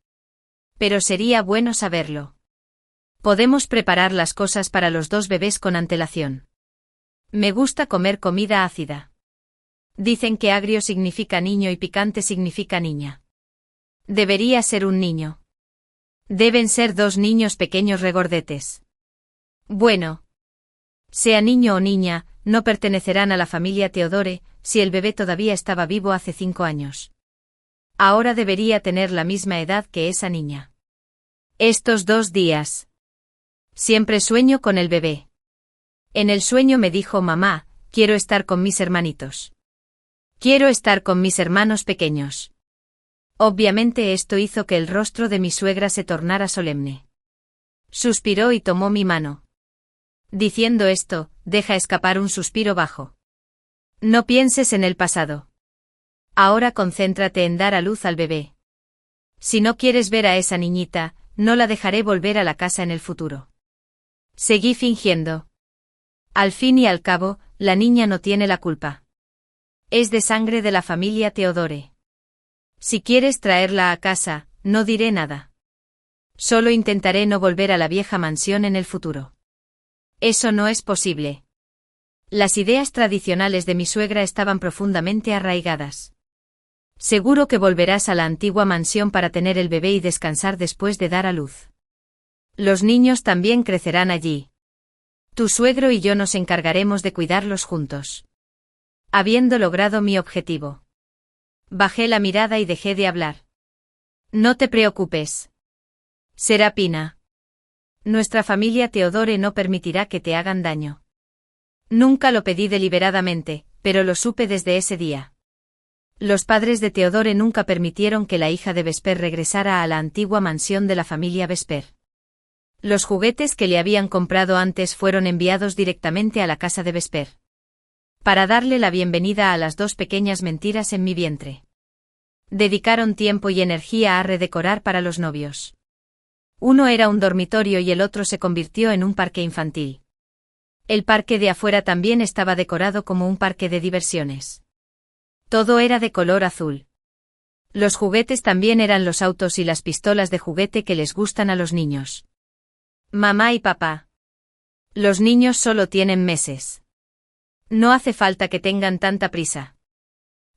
Pero sería bueno saberlo. Podemos preparar las cosas para los 2 bebés con antelación. Me gusta comer comida ácida. Dicen que agrio significa niño y picante significa niña. Debería ser un niño. Deben ser 2 niños pequeños regordetes. Bueno. Sea niño o niña, no pertenecerán a la familia Theodore, si el bebé todavía estaba vivo hace 5 años. Ahora debería tener la misma edad que esa niña. Estos 2 días. Siempre sueño con el bebé. En el sueño me dijo mamá, quiero estar con mis hermanitos. Quiero estar con mis hermanos pequeños. Obviamente esto hizo que el rostro de mi suegra se tornara solemne. Suspiró y tomó mi mano. Diciendo esto, deja escapar un suspiro bajo. No pienses en el pasado. Ahora concéntrate en dar a luz al bebé. Si no quieres ver a esa niñita, no la dejaré volver a la casa en el futuro. Seguí fingiendo. Al fin y al cabo, la niña no tiene la culpa. Es de sangre de la familia Theodore. Si quieres traerla a casa, no diré nada. Solo intentaré no volver a la vieja mansión en el futuro. Eso no es posible. Las ideas tradicionales de mi suegra estaban profundamente arraigadas. Seguro que volverás a la antigua mansión para tener el bebé y descansar después de dar a luz. Los niños también crecerán allí. Tu suegro y yo nos encargaremos de cuidarlos juntos. Habiendo logrado mi objetivo, bajé la mirada y dejé de hablar. No te preocupes. Serapina. Nuestra familia Theodore no permitirá que te hagan daño. Nunca lo pedí deliberadamente, pero lo supe desde ese día. Los padres de Theodore nunca permitieron que la hija de Vesper regresara a la antigua mansión de la familia Vesper. Los juguetes que le habían comprado antes fueron enviados directamente a la casa de Vesper. Para darle la bienvenida a las 2 pequeñas mentiras en mi vientre. Dedicaron tiempo y energía a redecorar para los novios. Uno era un dormitorio y el otro se convirtió en un parque infantil. El parque de afuera también estaba decorado como un parque de diversiones. Todo era de color azul. Los juguetes también eran los autos y las pistolas de juguete que les gustan a los niños. Mamá y papá. Los niños solo tienen meses. No hace falta que tengan tanta prisa.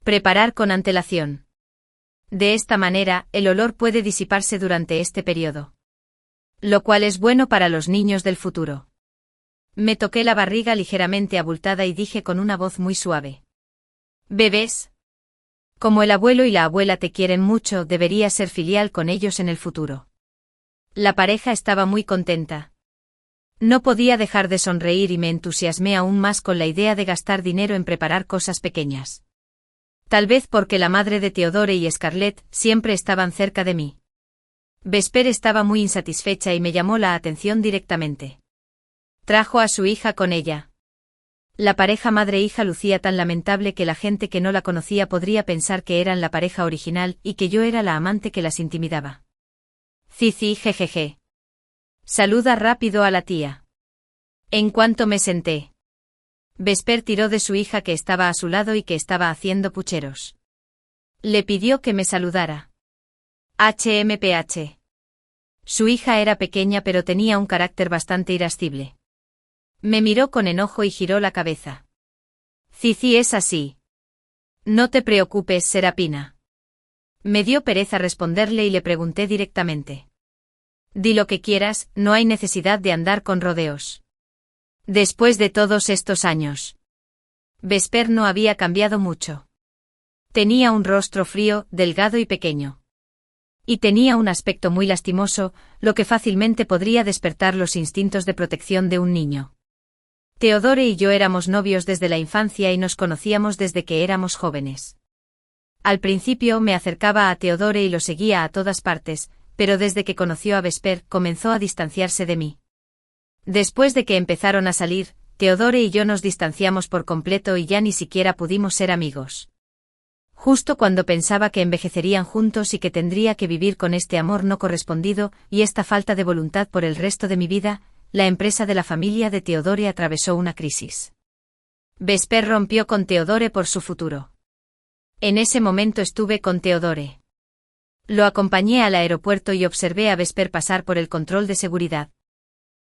Preparar con antelación. De esta manera, el olor puede disiparse durante este periodo. Lo cual es bueno para los niños del futuro. Me toqué la barriga ligeramente abultada y dije con una voz muy suave. Bebés. Como el abuelo y la abuela te quieren mucho, deberías ser filial con ellos en el futuro. La pareja estaba muy contenta. No podía dejar de sonreír y me entusiasmé aún más con la idea de gastar dinero en preparar cosas pequeñas. Tal vez porque la madre de Theodore y Scarlett siempre estaban cerca de mí. Vesper estaba muy insatisfecha y me llamó la atención directamente. Trajo a su hija con ella. La pareja madre-hija lucía tan lamentable que la gente que no la conocía podría pensar que eran la pareja original y que yo era la amante que las intimidaba. Cici, jejeje. Saluda rápido a la tía. En cuanto me senté, Vesper tiró de su hija que estaba a su lado y que estaba haciendo pucheros. Le pidió que me saludara. HMPH. Su hija era pequeña pero tenía un carácter bastante irascible. Me miró con enojo y giró la cabeza. Cici es así. No te preocupes, Serapina. Me dio pereza responderle y le pregunté directamente. Di lo que quieras, no hay necesidad de andar con rodeos. Después de todos estos años. Vesper no había cambiado mucho. Tenía un rostro frío, delgado y pequeño. Y tenía un aspecto muy lastimoso, lo que fácilmente podría despertar los instintos de protección de un niño. Theodore y yo éramos novios desde la infancia y nos conocíamos desde que éramos jóvenes. Al principio me acercaba a Teodore y lo seguía a todas partes, pero desde que conoció a Vesper comenzó a distanciarse de mí. Después de que empezaron a salir, Teodore y yo nos distanciamos por completo y ya ni siquiera pudimos ser amigos. Justo cuando pensaba que envejecerían juntos y que tendría que vivir con este amor no correspondido y esta falta de voluntad por el resto de mi vida, la empresa de la familia de Teodore atravesó una crisis. Vesper rompió con Teodore por su futuro. En ese momento estuve con Teodore. Lo acompañé al aeropuerto y observé a Vesper pasar por el control de seguridad.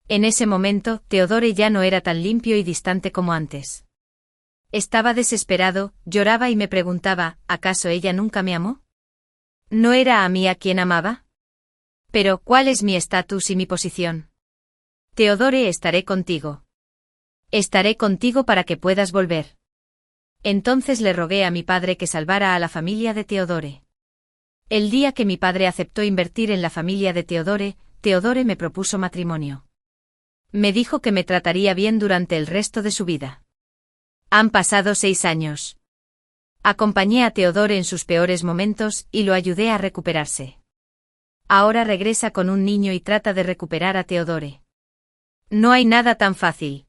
En ese momento, Teodore ya no era tan limpio y distante como antes. Estaba desesperado, lloraba y me preguntaba, ¿acaso ella nunca me amó? ¿No era a mí a quien amaba? Pero, ¿cuál es mi estatus y mi posición? Teodore, estaré contigo. Estaré contigo para que puedas volver. Entonces le rogué a mi padre que salvara a la familia de Teodore. El día que mi padre aceptó invertir en la familia de Teodore, Teodore me propuso matrimonio. Me dijo que me trataría bien durante el resto de su vida. Han pasado 6 años. Acompañé a Teodore en sus peores momentos y lo ayudé a recuperarse. Ahora regresa con un niño y trata de recuperar a Teodore. No hay nada tan fácil.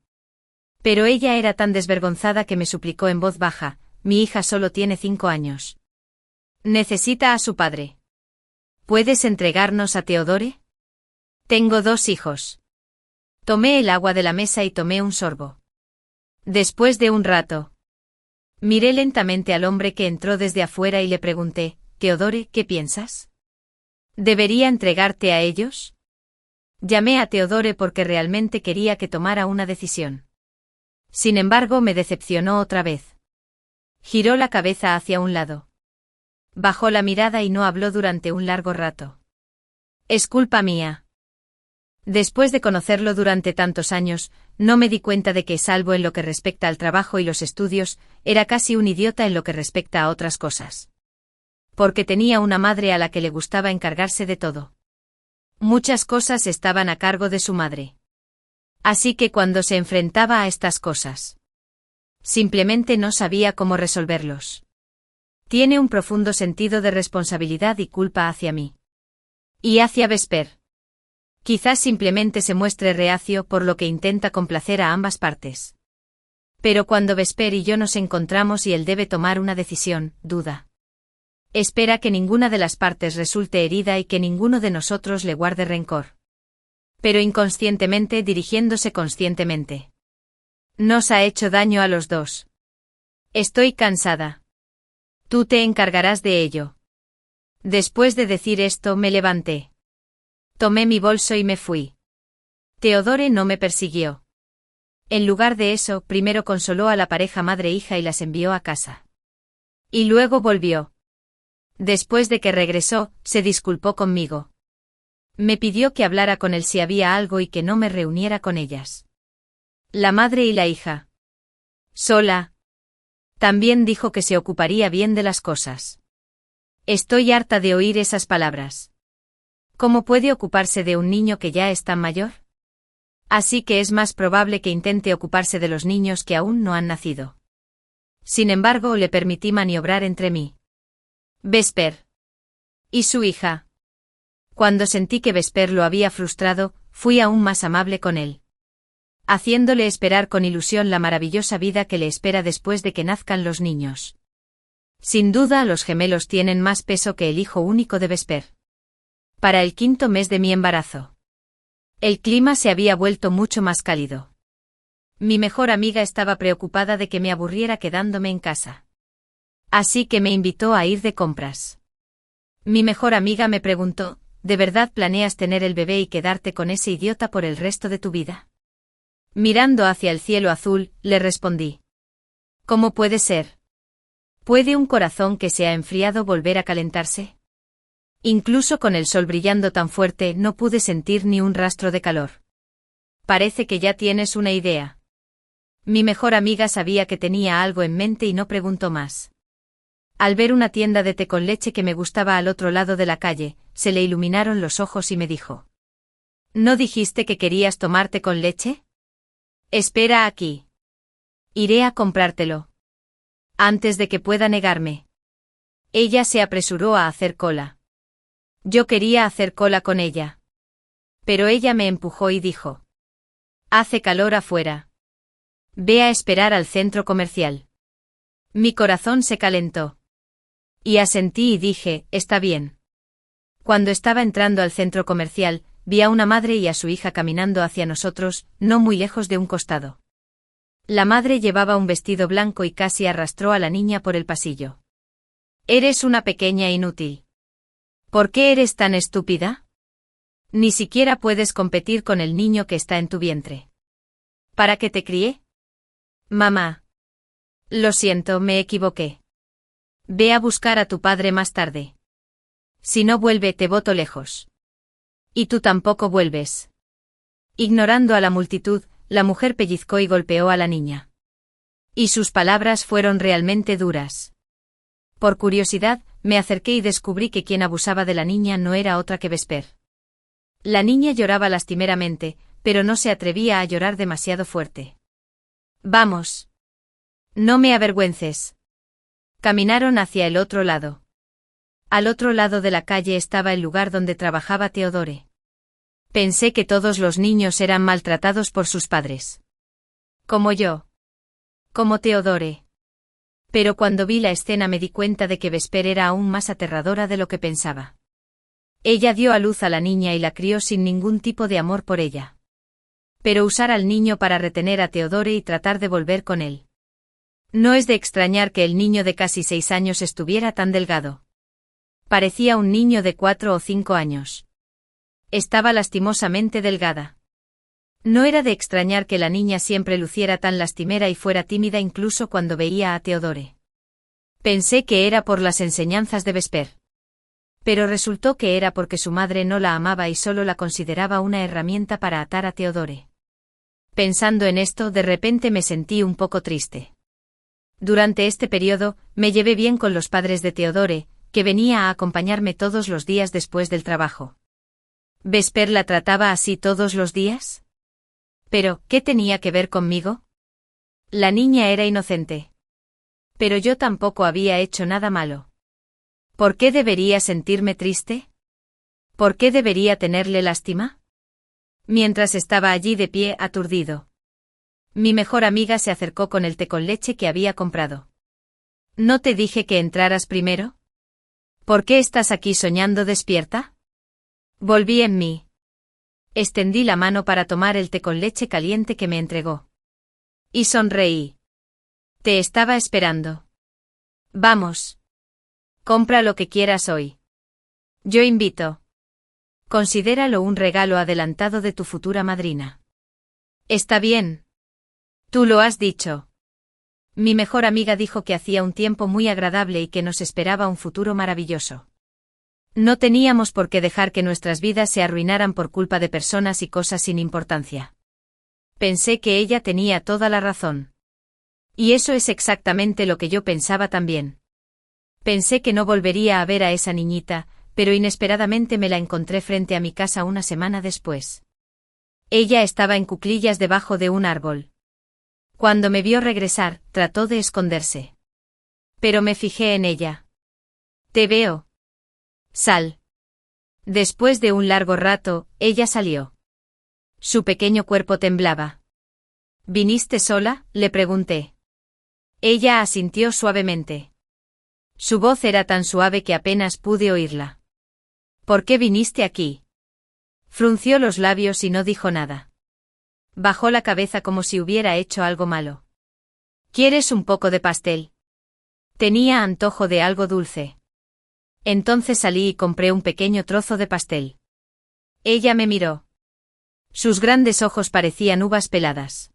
Pero ella era tan desvergonzada que me suplicó en voz baja, mi hija solo tiene 5 años. Necesita a su padre. ¿Puedes entregarnos a Teodore? Tengo 2 hijos. Tomé el agua de la mesa y tomé un sorbo. Después de un rato, miré lentamente al hombre que entró desde afuera y le pregunté, Teodore, ¿qué piensas? ¿Debería entregarte a ellos? Llamé a Teodore porque realmente quería que tomara una decisión. Sin embargo, me decepcionó otra vez. Giró la cabeza hacia un lado. Bajó la mirada y no habló durante un largo rato. Es culpa mía. Después de conocerlo durante tantos años, no me di cuenta de que, salvo en lo que respecta al trabajo y los estudios, era casi un idiota en lo que respecta a otras cosas. Porque tenía una madre a la que le gustaba encargarse de todo. Muchas cosas estaban a cargo de su madre. Así que cuando se enfrentaba a estas cosas, simplemente no sabía cómo resolverlos. Tiene un profundo sentido de responsabilidad y culpa hacia mí. Y hacia Vesper. Quizás simplemente se muestre reacio por lo que intenta complacer a ambas partes. Pero cuando Vesper y yo nos encontramos y él debe tomar una decisión, duda. Espera que ninguna de las partes resulte herida y que ninguno de nosotros le guarde rencor. Pero inconscientemente dirigiéndose conscientemente. Nos ha hecho daño a los dos. Estoy cansada. Tú te encargarás de ello. Después de decir esto me levanté. Tomé mi bolso y me fui. Teodore no me persiguió. En lugar de eso, primero consoló a la pareja madre-hija y las envió a casa. Y luego volvió. Después de que regresó, se disculpó conmigo. Me pidió que hablara con él si había algo y que no me reuniera con ellas. La madre y la hija. Sola. También dijo que se ocuparía bien de las cosas. Estoy harta de oír esas palabras. ¿Cómo puede ocuparse de un niño que ya es tan mayor? Así que es más probable que intente ocuparse de los niños que aún no han nacido. Sin embargo, le permití maniobrar entre mí. Vesper. Y su hija. Cuando sentí que Vesper lo había frustrado, fui aún más amable con él. Haciéndole esperar con ilusión la maravillosa vida que le espera después de que nazcan los niños. Sin duda, los gemelos tienen más peso que el hijo único de Vesper. Para el 5º mes de mi embarazo. El clima se había vuelto mucho más cálido. Mi mejor amiga estaba preocupada de que me aburriera quedándome en casa. Así que me invitó a ir de compras. Mi mejor amiga me preguntó, ¿de verdad planeas tener el bebé y quedarte con ese idiota por el resto de tu vida? Mirando hacia el cielo azul, le respondí. ¿Cómo puede ser? ¿Puede un corazón que se ha enfriado volver a calentarse? Incluso con el sol brillando tan fuerte no pude sentir ni un rastro de calor. Parece que ya tienes una idea. Mi mejor amiga sabía que tenía algo en mente y no preguntó más. Al ver una tienda de té con leche que me gustaba al otro lado de la calle, se le iluminaron los ojos y me dijo. ¿No dijiste que querías tomar té con leche? Espera aquí. Iré a comprártelo. Antes de que pueda negarme. Ella se apresuró a hacer cola. Yo quería hacer cola con ella. Pero ella me empujó y dijo: «Hace calor afuera. Ve a esperar al centro comercial». Mi corazón se calentó. Y asentí y dije: «Está bien». Cuando estaba entrando al centro comercial, vi a una madre y a su hija caminando hacia nosotros, no muy lejos de un costado. La madre llevaba un vestido blanco y casi arrastró a la niña por el pasillo. «Eres una pequeña inútil. ¿Por qué eres tan estúpida? Ni siquiera puedes competir con el niño que está en tu vientre. ¿Para qué te crié?» «Mamá. Lo siento, me equivoqué. Ve a buscar a tu padre más tarde. Si no vuelve, te boto lejos. Y tú tampoco vuelves». Ignorando a la multitud, la mujer pellizcó y golpeó a la niña. Y sus palabras fueron realmente duras. Por curiosidad, me acerqué y descubrí que quien abusaba de la niña no era otra que Vesper. La niña lloraba lastimeramente, pero no se atrevía a llorar demasiado fuerte. «Vamos. No me avergüences». Caminaron hacia el otro lado. Al otro lado de la calle estaba el lugar donde trabajaba Theodore. Pensé que todos los niños eran maltratados por sus padres. Como yo. Como Theodore. Pero cuando vi la escena me di cuenta de que Vesper era aún más aterradora de lo que pensaba. Ella dio a luz a la niña y la crió sin ningún tipo de amor por ella. Pero usar al niño para retener a Theodore y tratar de volver con él. No es de extrañar que el niño de casi 6 años estuviera tan delgado. Parecía un niño de 4 o 5 años. Estaba lastimosamente delgada. No era de extrañar que la niña siempre luciera tan lastimera y fuera tímida incluso cuando veía a Theodore. Pensé que era por las enseñanzas de Vesper. Pero resultó que era porque su madre no la amaba y solo la consideraba una herramienta para atar a Theodore. Pensando en esto, de repente me sentí un poco triste. Durante este periodo, me llevé bien con los padres de Theodore, que venía a acompañarme todos los días después del trabajo. ¿Vesper la trataba así todos los días? Pero, ¿qué tenía que ver conmigo? La niña era inocente. Pero yo tampoco había hecho nada malo. ¿Por qué debería sentirme triste? ¿Por qué debería tenerle lástima? Mientras estaba allí de pie aturdido, mi mejor amiga se acercó con el té con leche que había comprado. ¿No te dije que entraras primero? ¿Por qué estás aquí soñando despierta? Volví en mí. Extendí la mano para tomar el té con leche caliente que me entregó. Y sonreí. Te estaba esperando. Vamos. Compra lo que quieras hoy. Yo invito. Considéralo un regalo adelantado de tu futura madrina. Está bien. Tú lo has dicho. Mi mejor amiga dijo que hacía un tiempo muy agradable y que nos esperaba un futuro maravilloso. No teníamos por qué dejar que nuestras vidas se arruinaran por culpa de personas y cosas sin importancia. Pensé que ella tenía toda la razón. Y eso es exactamente lo que yo pensaba también. Pensé que no volvería a ver a esa niñita, pero inesperadamente me la encontré frente a mi casa una semana después. Ella estaba en cuclillas debajo de un árbol. Cuando me vio regresar, trató de esconderse. Pero me fijé en ella. Te veo. Sal. Después de un largo rato, ella salió. Su pequeño cuerpo temblaba. ¿Viniste sola?, le pregunté. Ella asintió suavemente. Su voz era tan suave que apenas pude oírla. ¿Por qué viniste aquí? Frunció los labios y no dijo nada. Bajó la cabeza como si hubiera hecho algo malo. ¿Quieres un poco de pastel? Tenía antojo de algo dulce. Entonces salí y compré un pequeño trozo de pastel. Ella me miró. Sus grandes ojos parecían uvas peladas.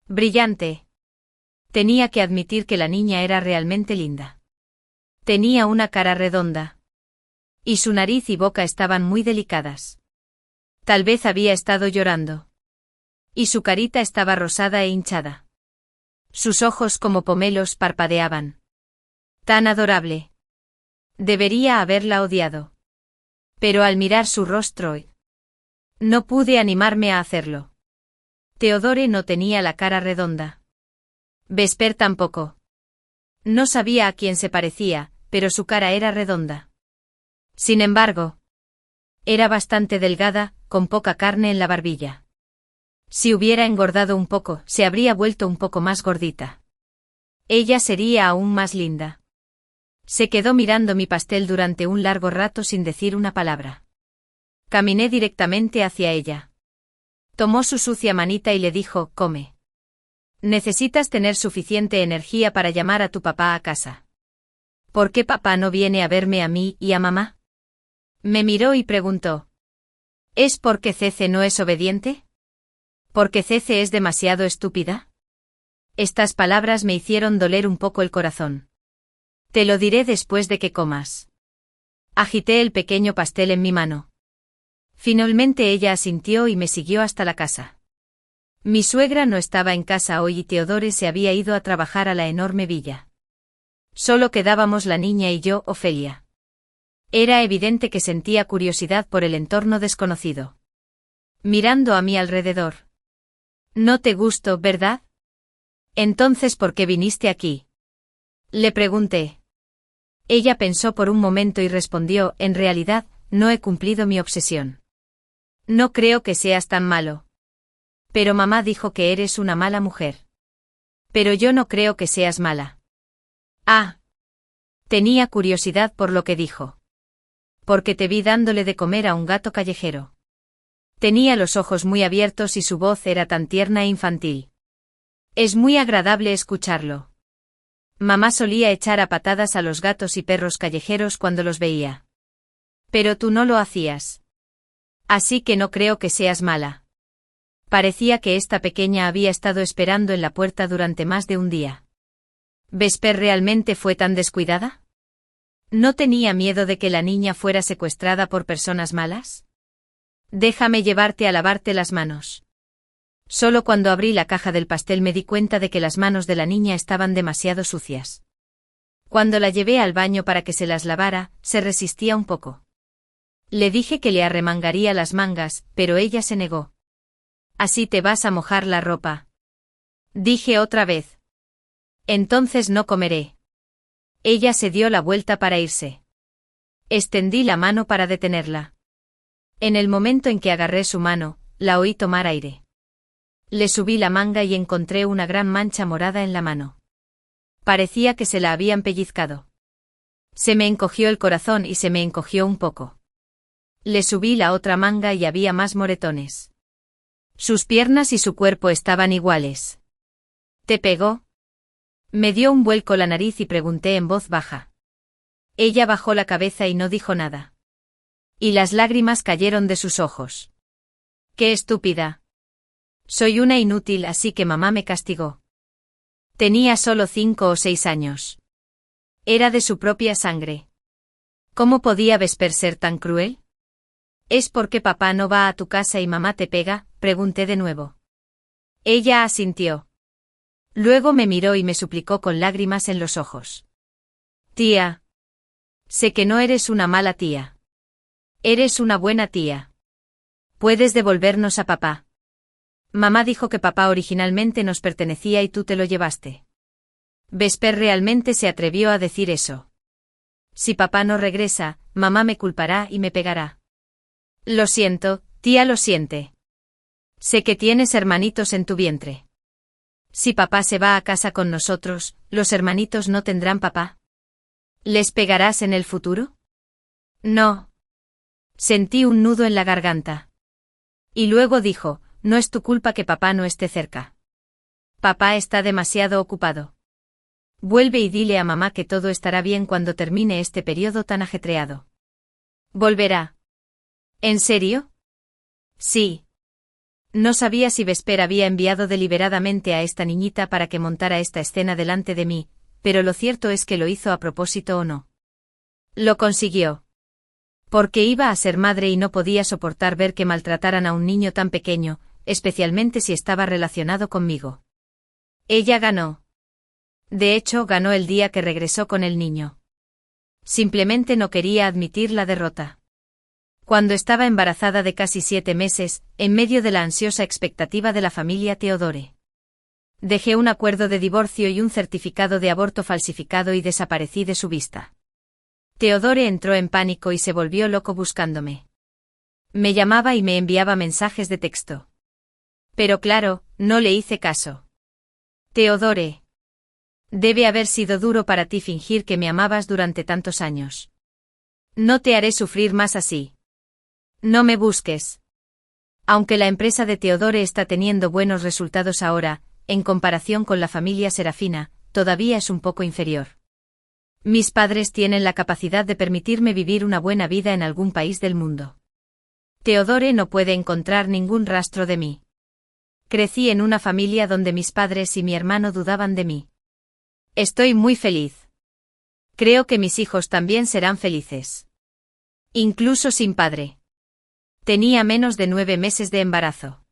Brillante. Tenía que admitir que la niña era realmente linda. Tenía una cara redonda. Y su nariz y boca estaban muy delicadas. Tal vez había estado llorando. Y su carita estaba rosada e hinchada. Sus ojos como pomelos parpadeaban. Tan adorable. Debería haberla odiado. Pero al mirar su rostro, no pude animarme a hacerlo. Theodore no tenía la cara redonda. Vesper tampoco. No sabía a quién se parecía, pero su cara era redonda. Sin embargo, era bastante delgada, con poca carne en la barbilla. Si hubiera engordado un poco, se habría vuelto un poco más gordita. Ella sería aún más linda. Se quedó mirando mi pastel durante un largo rato sin decir una palabra. Caminé directamente hacia ella. Tomó su sucia manita y le dijo, come. Necesitas tener suficiente energía para llamar a tu papá a casa. ¿Por qué papá no viene a verme a mí y a mamá? Me miró y preguntó. ¿Es porque Cece no es obediente? ¿Porque Cece es demasiado estúpida? Estas palabras me hicieron doler un poco el corazón. Te lo diré después de que comas. Agité el pequeño pastel en mi mano. Finalmente ella asintió y me siguió hasta la casa. Mi suegra no estaba en casa hoy y Teodore se había ido a trabajar a la enorme villa. Solo quedábamos la niña y yo, Ofelia. Era evidente que sentía curiosidad por el entorno desconocido. Mirando a mi alrededor. No te gusto, ¿verdad? Entonces, ¿por qué viniste aquí? Le pregunté. Ella pensó por un momento y respondió, en realidad, no he cumplido mi obsesión. No creo que seas tan malo. Pero mamá dijo que eres una mala mujer. Pero yo no creo que seas mala. Ah. Tenía curiosidad por lo que dijo. Porque te vi dándole de comer a un gato callejero. Tenía los ojos muy abiertos y su voz era tan tierna e infantil. Es muy agradable escucharlo. Mamá solía echar a patadas a los gatos y perros callejeros cuando los veía. Pero tú no lo hacías. Así que no creo que seas mala. Parecía que esta pequeña había estado esperando en la puerta durante más de un día. ¿Vesper realmente fue tan descuidada? ¿No tenía miedo de que la niña fuera secuestrada por personas malas? Déjame llevarte a lavarte las manos. Solo cuando abrí la caja del pastel me di cuenta de que las manos de la niña estaban demasiado sucias. Cuando la llevé al baño para que se las lavara, se resistía un poco. Le dije que le arremangaría las mangas, pero ella se negó. Así te vas a mojar la ropa. Dije otra vez. Entonces no comeré. Ella se dio la vuelta para irse. Extendí la mano para detenerla. En el momento en que agarré su mano, la oí tomar aire. Le subí la manga y encontré una gran mancha morada en la mano. Parecía que se la habían pellizcado. Se me encogió el corazón y se me encogió un poco. Le subí la otra manga y había más moretones. Sus piernas y su cuerpo estaban iguales. ¿Te pegó? Me dio un vuelco la nariz y pregunté en voz baja. Ella bajó la cabeza y no dijo nada. Y las lágrimas cayeron de sus ojos. ¡Qué estúpida! Soy una inútil, así que mamá me castigó. Tenía solo 5 o 6 años. Era de su propia sangre. ¿Cómo podía Vesper ser tan cruel? ¿Es porque papá no va a tu casa y mamá te pega? Pregunté de nuevo. Ella asintió. Luego me miró y me suplicó con lágrimas en los ojos. Tía. Sé que no eres una mala tía. Eres una buena tía. ¿Puedes devolvernos a papá? Mamá dijo que papá originalmente nos pertenecía y tú te lo llevaste. Vesper realmente se atrevió a decir eso. Si papá no regresa, mamá me culpará y me pegará. Lo siento, tía, lo siente. Sé que tienes hermanitos en tu vientre. Si papá se va a casa con nosotros, ¿los hermanitos no tendrán papá? ¿Les pegarás en el futuro? No. Sentí un nudo en la garganta. Y luego dijo, no es tu culpa que papá no esté cerca. Papá está demasiado ocupado. Vuelve y dile a mamá que todo estará bien cuando termine este periodo tan ajetreado. Volverá. ¿En serio? Sí. No sabía si Vesper había enviado deliberadamente a esta niñita para que montara esta escena delante de mí, pero lo cierto es que lo hizo a propósito o no. Lo consiguió. Porque iba a ser madre y no podía soportar ver que maltrataran a un niño tan pequeño, especialmente si estaba relacionado conmigo. Ella ganó. De hecho, ganó el día que regresó con el niño. Simplemente no quería admitir la derrota. Cuando estaba embarazada de casi 7 meses, en medio de la ansiosa expectativa de la familia Teodore. Dejé un acuerdo de divorcio y un certificado de aborto falsificado y desaparecí de su vista. Teodore entró en pánico y se volvió loco buscándome. Me llamaba y me enviaba mensajes de texto. Pero claro, no le hice caso. Teodore. Debe haber sido duro para ti fingir que me amabas durante tantos años. No te haré sufrir más así. No me busques. Aunque la empresa de Teodore está teniendo buenos resultados ahora, en comparación con la familia Serafina, todavía es un poco inferior. Mis padres tienen la capacidad de permitirme vivir una buena vida en algún país del mundo. Teodore no puede encontrar ningún rastro de mí. Crecí en una familia donde mis padres y mi hermano dudaban de mí. Estoy muy feliz. Creo que mis hijos también serán felices. Incluso sin padre. Tenía menos de 9 meses de embarazo.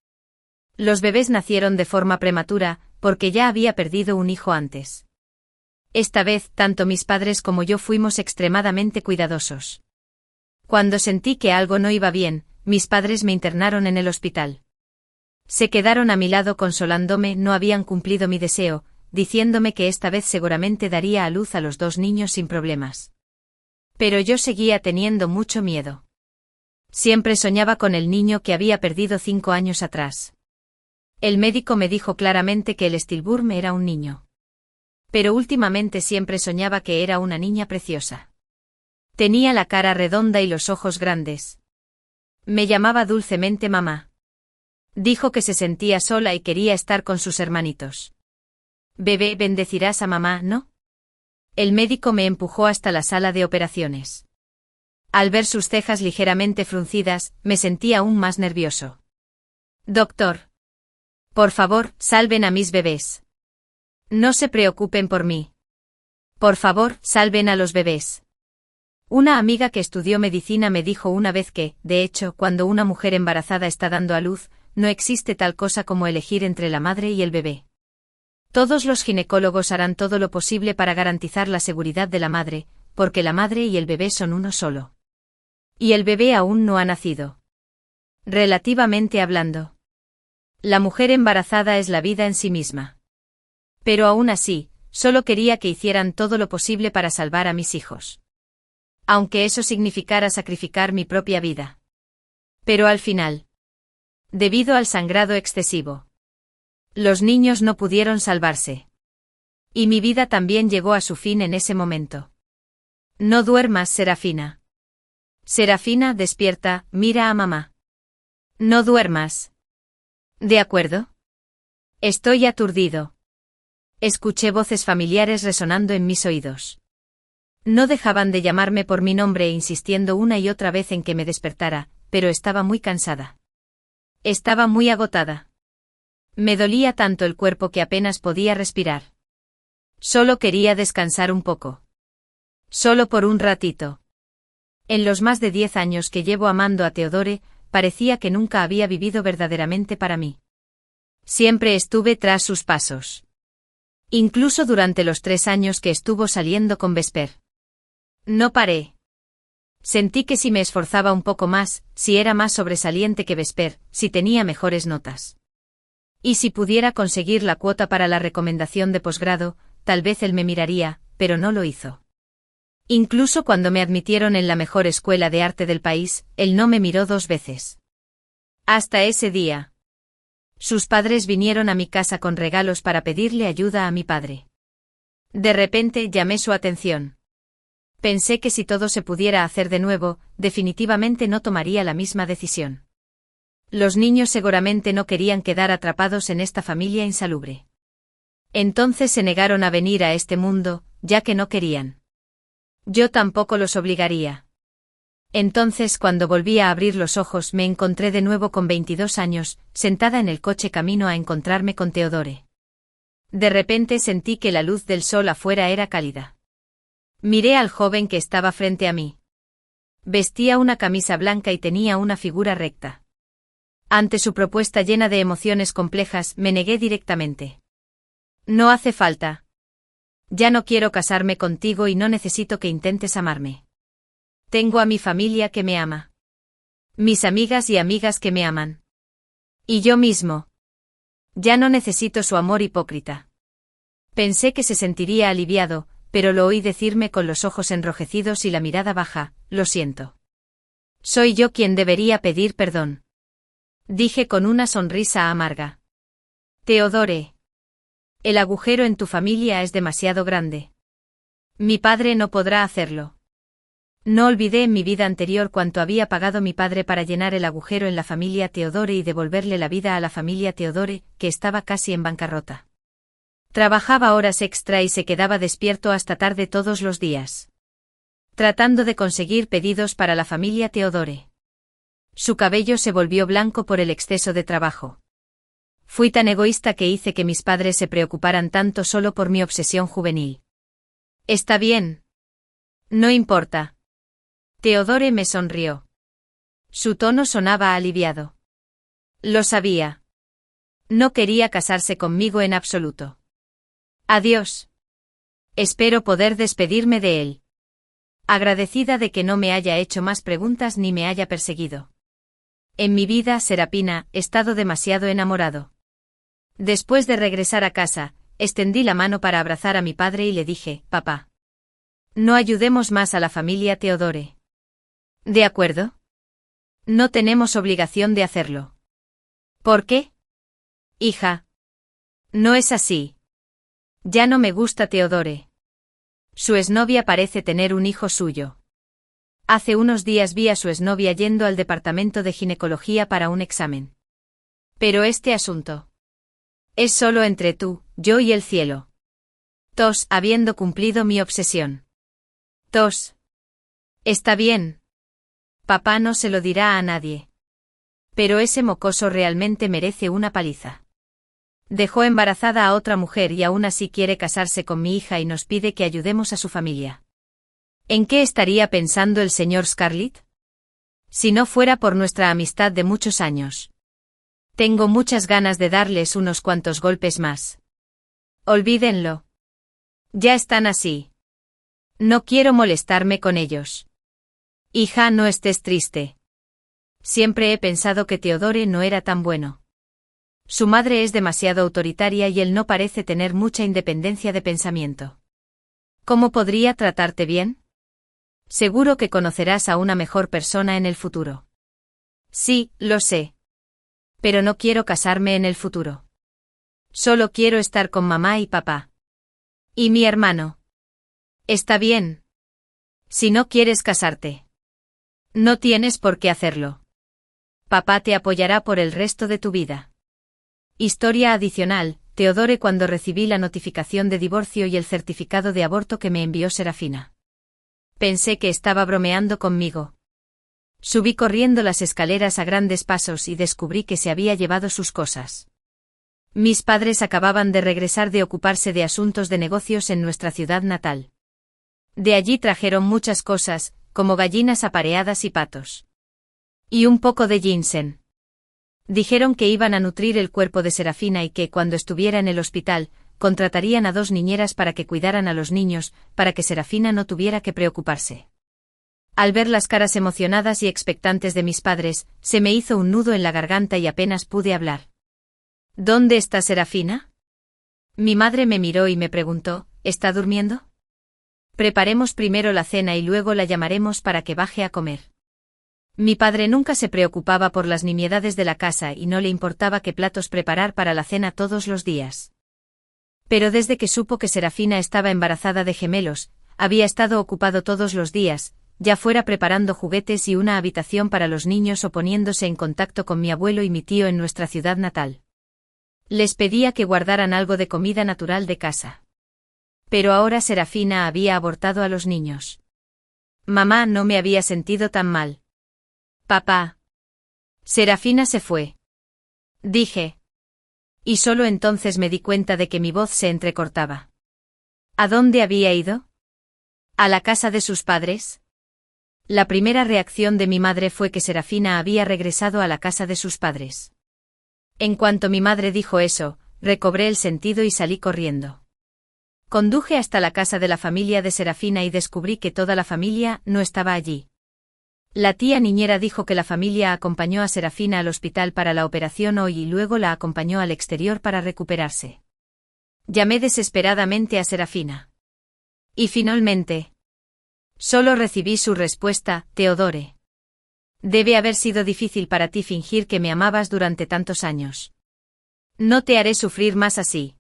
Los bebés nacieron de forma prematura, porque ya había perdido un hijo antes. Esta vez, tanto mis padres como yo fuimos extremadamente cuidadosos. Cuando sentí que algo no iba bien, mis padres me internaron en el hospital. Se quedaron a mi lado consolándome, no habían cumplido mi deseo, diciéndome que esta vez seguramente daría a luz a los 2 niños sin problemas. Pero yo seguía teniendo mucho miedo. Siempre soñaba con el niño que había perdido 5 años atrás. El médico me dijo claramente que el stillborn era un niño. Pero últimamente siempre soñaba que era una niña preciosa. Tenía la cara redonda y los ojos grandes. Me llamaba dulcemente mamá. Dijo que se sentía sola y quería estar con sus hermanitos. Bebé, bendecirás a mamá, ¿no? El médico me empujó hasta la sala de operaciones. Al ver sus cejas ligeramente fruncidas, me sentí aún más nervioso. Doctor. Por favor, salven a mis bebés. No se preocupen por mí. Por favor, salven a los bebés. Una amiga que estudió medicina me dijo una vez que, de hecho, cuando una mujer embarazada está dando a luz, no existe tal cosa como elegir entre la madre y el bebé. Todos los ginecólogos harán todo lo posible para garantizar la seguridad de la madre, porque la madre y el bebé son uno solo. Y el bebé aún no ha nacido. Relativamente hablando. La mujer embarazada es la vida en sí misma. Pero aún así, solo quería que hicieran todo lo posible para salvar a mis hijos. Aunque eso significara sacrificar mi propia vida. Pero al final. Debido al sangrado excesivo. Los niños no pudieron salvarse. Y mi vida también llegó a su fin en ese momento. No duermas, Serafina. Serafina, despierta, mira a mamá. No duermas. ¿De acuerdo? Estoy aturdido. Escuché voces familiares resonando en mis oídos. No dejaban de llamarme por mi nombre insistiendo una y otra vez en que me despertara, pero estaba muy cansada. Estaba muy agotada. Me dolía tanto el cuerpo que apenas podía respirar. Solo quería descansar un poco. Solo por un ratito. En los más de 10 años que llevo amando a Teodore, parecía que nunca había vivido verdaderamente para mí. Siempre estuve tras sus pasos. Incluso durante los 3 años que estuvo saliendo con Vesper. No paré. Sentí que si me esforzaba un poco más, si era más sobresaliente que Vesper, si tenía mejores notas. Y si pudiera conseguir la cuota para la recomendación de posgrado, tal vez él me miraría, pero no lo hizo. Incluso cuando me admitieron en la mejor escuela de arte del país, él no me miró 2 veces. Hasta ese día. Sus padres vinieron a mi casa con regalos para pedirle ayuda a mi padre. De repente llamé su atención. Pensé que si todo se pudiera hacer de nuevo, definitivamente no tomaría la misma decisión. Los niños seguramente no querían quedar atrapados en esta familia insalubre. Entonces se negaron a venir a este mundo, ya que no querían. Yo tampoco los obligaría. Entonces cuando volví a abrir los ojos me encontré de nuevo con 22 años, sentada en el coche camino a encontrarme con Teodore. De repente sentí que la luz del sol afuera era cálida. Miré al joven que estaba frente a mí. Vestía una camisa blanca y tenía una figura recta. Ante su propuesta llena de emociones complejas me negué directamente. No hace falta. Ya no quiero casarme contigo y no necesito que intentes amarme. Tengo a mi familia que me ama. Mis amigas y amigas que me aman. Y yo mismo. Ya no necesito su amor hipócrita. Pensé que se sentiría aliviado, pero lo oí decirme con los ojos enrojecidos y la mirada baja: lo siento. Soy yo quien debería pedir perdón. Dije con una sonrisa amarga. Teodore. El agujero en tu familia es demasiado grande. Mi padre no podrá hacerlo. No olvidé en mi vida anterior cuánto había pagado mi padre para llenar el agujero en la familia Teodore y devolverle la vida a la familia Teodore, que estaba casi en bancarrota. Trabajaba horas extra y se quedaba despierto hasta tarde todos los días, tratando de conseguir pedidos para la familia Teodore. Su cabello se volvió blanco por el exceso de trabajo. Fui tan egoísta que hice que mis padres se preocuparan tanto solo por mi obsesión juvenil. Está bien. No importa. Teodore me sonrió. Su tono sonaba aliviado. Lo sabía. No quería casarse conmigo en absoluto. Adiós. Espero poder despedirme de él. Agradecida de que no me haya hecho más preguntas ni me haya perseguido. En mi vida, Serafina, he estado demasiado enamorado. Después de regresar a casa, extendí la mano para abrazar a mi padre y le dije: papá. No ayudemos más a la familia Teodore. ¿De acuerdo? No tenemos obligación de hacerlo. ¿Por qué? Hija. No es así. Ya no me gusta Teodore. Su exnovia parece tener un hijo suyo. Hace unos días vi a su exnovia yendo al departamento de ginecología para un examen. Pero este asunto es solo entre tú, yo y el cielo. Tos, habiendo cumplido mi obsesión. Tos. Está bien. Papá no se lo dirá a nadie. Pero ese mocoso realmente merece una paliza. Dejó embarazada a otra mujer y aún así quiere casarse con mi hija y nos pide que ayudemos a su familia. ¿En qué estaría pensando el señor Scarlett? Si no fuera por nuestra amistad de muchos años. Tengo muchas ganas de darles unos cuantos golpes más. Olvídenlo. Ya están así. No quiero molestarme con ellos. Hija, no estés triste. Siempre he pensado que Teodore no era tan bueno. Su madre es demasiado autoritaria y él no parece tener mucha independencia de pensamiento. ¿Cómo podría tratarte bien? Seguro que conocerás a una mejor persona en el futuro. Sí, lo sé. Pero no quiero casarme en el futuro. Solo quiero estar con mamá y papá. ¿Y mi hermano? Está bien. Si no quieres casarte. No tienes por qué hacerlo. Papá te apoyará por el resto de tu vida. Historia adicional: Teodore, cuando recibí la notificación de divorcio y el certificado de aborto que me envió Serafina. Pensé que estaba bromeando conmigo. Subí corriendo las escaleras a grandes pasos y descubrí que se había llevado sus cosas. Mis padres acababan de regresar de ocuparse de asuntos de negocios en nuestra ciudad natal. De allí trajeron muchas cosas, como gallinas apareadas y patos. Y un poco de ginseng. Dijeron que iban a nutrir el cuerpo de Serafina y que, cuando estuviera en el hospital, contratarían a 2 niñeras para que cuidaran a los niños, para que Serafina no tuviera que preocuparse. Al ver las caras emocionadas y expectantes de mis padres, se me hizo un nudo en la garganta y apenas pude hablar. ¿Dónde está Serafina? Mi madre me miró y me preguntó: ¿está durmiendo? Preparemos primero la cena y luego la llamaremos para que baje a comer. Mi padre nunca se preocupaba por las nimiedades de la casa y no le importaba qué platos preparar para la cena todos los días. Pero desde que supo que Serafina estaba embarazada de gemelos, había estado ocupado todos los días, ya fuera preparando juguetes y una habitación para los niños o poniéndose en contacto con mi abuelo y mi tío en nuestra ciudad natal. Les pedía que guardaran algo de comida natural de casa. Pero ahora Serafina había abortado a los niños. Mamá, no me había sentido tan mal. Papá. Serafina se fue. Dije. Y solo entonces me di cuenta de que mi voz se entrecortaba. ¿A dónde había ido? ¿A la casa de sus padres? La primera reacción de mi madre fue que Serafina había regresado a la casa de sus padres. En cuanto mi madre dijo eso, recobré el sentido y salí corriendo. Conduje hasta la casa de la familia de Serafina y descubrí que toda la familia no estaba allí. La tía niñera dijo que la familia acompañó a Serafina al hospital para la operación hoy y luego la acompañó al exterior para recuperarse. Llamé desesperadamente a Serafina. Y finalmente. Solo recibí su respuesta, Teodore. Debe haber sido difícil para ti fingir que me amabas durante tantos años. No te haré sufrir más así.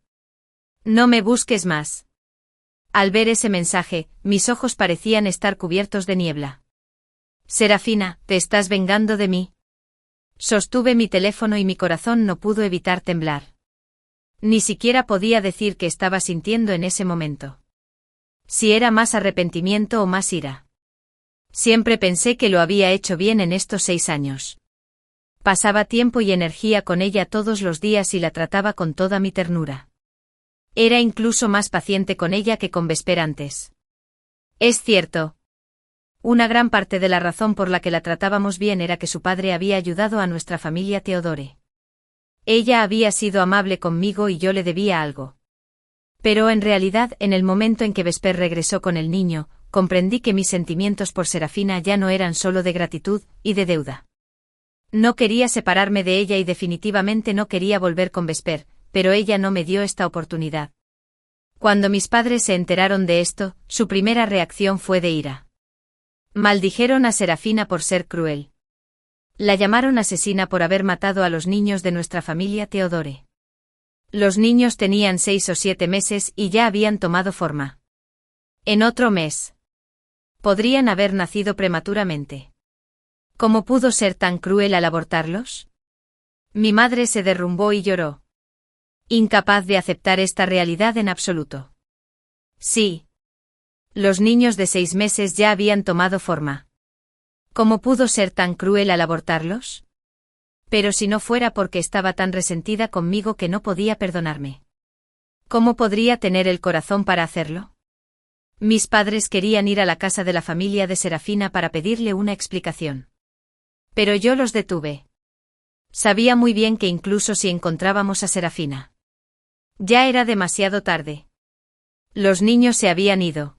No me busques más. Al ver ese mensaje, mis ojos parecían estar cubiertos de niebla. Serafina, ¿te estás vengando de mí? Sostuve mi teléfono y mi corazón no pudo evitar temblar. Ni siquiera podía decir qué estaba sintiendo en ese momento. Si era más arrepentimiento o más ira. Siempre pensé que lo había hecho bien en estos 6 años. Pasaba tiempo y energía con ella todos los días y la trataba con toda mi ternura. Era incluso más paciente con ella que con Vesper antes. Es cierto. Una gran parte de la razón por la que la tratábamos bien era que su padre había ayudado a nuestra familia Teodore. Ella había sido amable conmigo y yo le debía algo. Pero en realidad, en el momento en que Vesper regresó con el niño, comprendí que mis sentimientos por Serafina ya no eran solo de gratitud y de deuda. No quería separarme de ella y definitivamente no quería volver con Vesper, pero ella no me dio esta oportunidad. Cuando mis padres se enteraron de esto, su primera reacción fue de ira. Maldijeron a Serafina por ser cruel. La llamaron asesina por haber matado a los niños de nuestra familia Teodore. Los niños tenían 6 o 7 meses y ya habían tomado forma. En otro mes. Podrían haber nacido prematuramente. ¿Cómo pudo ser tan cruel al abortarlos? Mi madre se derrumbó y lloró. Incapaz de aceptar esta realidad en absoluto. Sí. Los niños de 6 meses ya habían tomado forma. ¿Cómo pudo ser tan cruel al abortarlos? Pero si no fuera porque estaba tan resentida conmigo que no podía perdonarme. ¿Cómo podría tener el corazón para hacerlo? Mis padres querían ir a la casa de la familia de Serafina para pedirle una explicación. Pero yo los detuve. Sabía muy bien que incluso si encontrábamos a Serafina. Ya era demasiado tarde. Los niños se habían ido.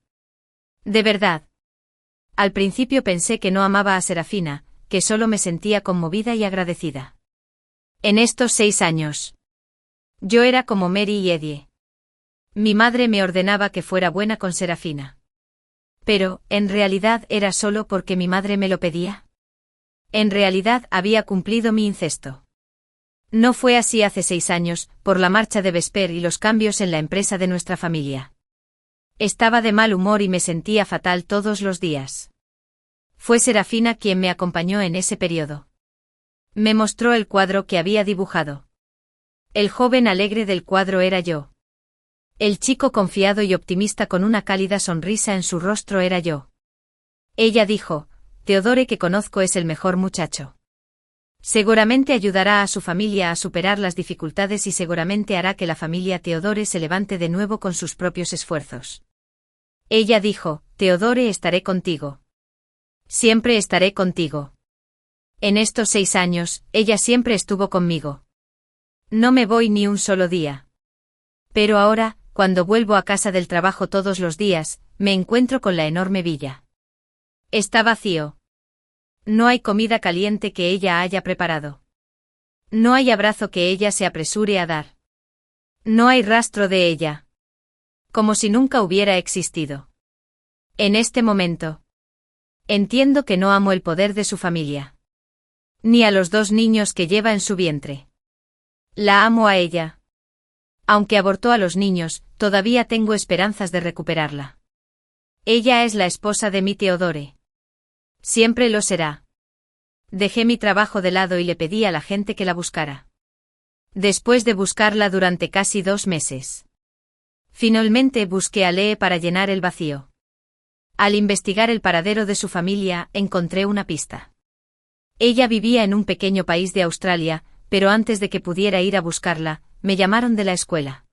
De verdad. Al principio pensé que no amaba a Serafina, que solo me sentía conmovida y agradecida. En estos 6 años. Yo era como Mary y Eddie. Mi madre me ordenaba que fuera buena con Serafina. Pero, ¿en realidad era solo porque mi madre me lo pedía? En realidad había cumplido mi incesto. No fue así hace 6 años, por la marcha de Vesper y los cambios en la empresa de nuestra familia. Estaba de mal humor y me sentía fatal todos los días. Fue Serafina quien me acompañó en ese periodo. Me mostró el cuadro que había dibujado. El joven alegre del cuadro era yo. El chico confiado y optimista con una cálida sonrisa en su rostro era yo. Ella dijo, Teodore que conozco es el mejor muchacho. Seguramente ayudará a su familia a superar las dificultades y seguramente hará que la familia Teodore se levante de nuevo con sus propios esfuerzos. Ella dijo, Teodore estaré contigo. Siempre estaré contigo. En estos 6 años, ella siempre estuvo conmigo. No me voy ni un solo día. Pero ahora, cuando vuelvo a casa del trabajo todos los días, me encuentro con la enorme villa. Está vacío. No hay comida caliente que ella haya preparado. No hay abrazo que ella se apresure a dar. No hay rastro de ella. Como si nunca hubiera existido. En este momento. Entiendo que no amo el poder de su familia. Ni a los 2 niños que lleva en su vientre. La amo a ella. Aunque abortó a los niños, todavía tengo esperanzas de recuperarla. Ella es la esposa de mi Teodore. Siempre lo será. Dejé mi trabajo de lado y le pedí a la gente que la buscara. Después de buscarla durante casi 2 meses. Finalmente busqué a Lee para llenar el vacío. Al investigar el paradero de su familia, encontré una pista. Ella vivía en un pequeño país de Australia, pero antes de que pudiera ir a buscarla, me llamaron de la escuela.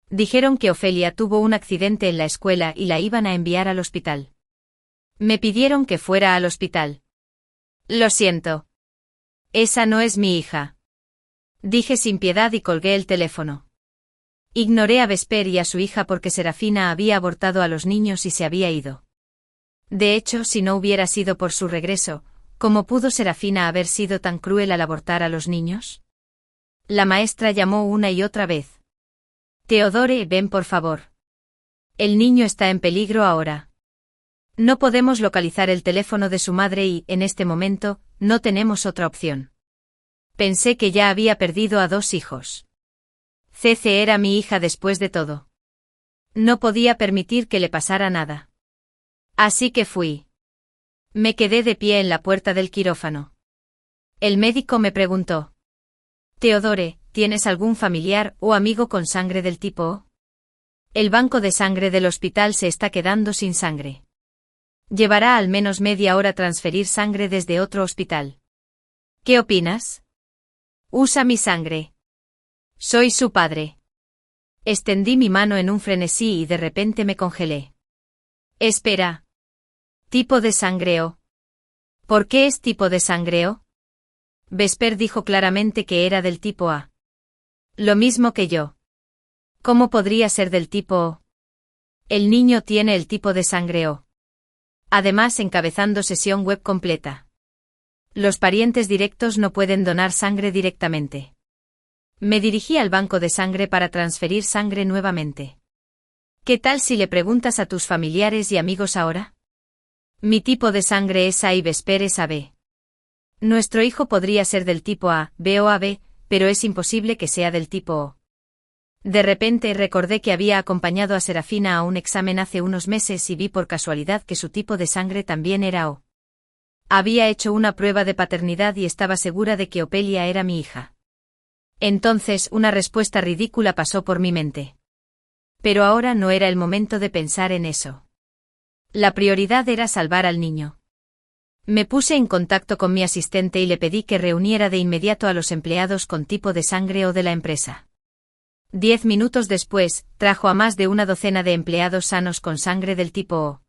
Dijeron que Ofelia tuvo un accidente en la escuela y la iban a enviar al hospital. Me pidieron que fuera al hospital. Lo siento. Esa no es mi hija. Dije sin piedad y colgué el teléfono. Ignoré a Vesper y a su hija porque Serafina había abortado a los niños y se había ido. De hecho, si no hubiera sido por su regreso, ¿cómo pudo Serafina haber sido tan cruel al abortar a los niños? La maestra llamó una y otra vez. Teodore, ven por favor. El niño está en peligro ahora. No podemos localizar el teléfono de su madre y, en este momento, no tenemos otra opción. Pensé que ya había perdido a 2 hijos. Cece era mi hija después de todo. No podía permitir que le pasara nada. Así que fui. Me quedé de pie en la puerta del quirófano. El médico me preguntó: Theodore, ¿tienes algún familiar o amigo con sangre del tipo O? El banco de sangre del hospital se está quedando sin sangre. Llevará al menos media hora transferir sangre desde otro hospital. ¿Qué opinas? Usa mi sangre. Soy su padre. Extendí mi mano en un frenesí y de repente me congelé. Espera. ¿Tipo de sangre O? ¿Por qué es tipo de sangre O? Vesper dijo claramente que era del tipo A. Lo mismo que yo. ¿Cómo podría ser del tipo O? El niño tiene el tipo de sangre O. Además, encabezando sesión web completa. Los parientes directos no pueden donar sangre directamente. Me dirigí al banco de sangre para transferir sangre nuevamente. ¿Qué tal si le preguntas a tus familiares y amigos ahora? Mi tipo de sangre es A y Vesper es AB. Nuestro hijo podría ser del tipo A, B o AB, pero es imposible que sea del tipo O. De repente recordé que había acompañado a Serafina a un examen hace unos meses y vi por casualidad que su tipo de sangre también era O. Había hecho una prueba de paternidad y estaba segura de que Opelia era mi hija. Entonces una respuesta ridícula pasó por mi mente. Pero ahora no era el momento de pensar en eso. La prioridad era salvar al niño. Me puse en contacto con mi asistente y le pedí que reuniera de inmediato a los empleados con tipo de sangre O de la empresa. 10 minutos después, trajo a más de una docena de empleados sanos con sangre del tipo O.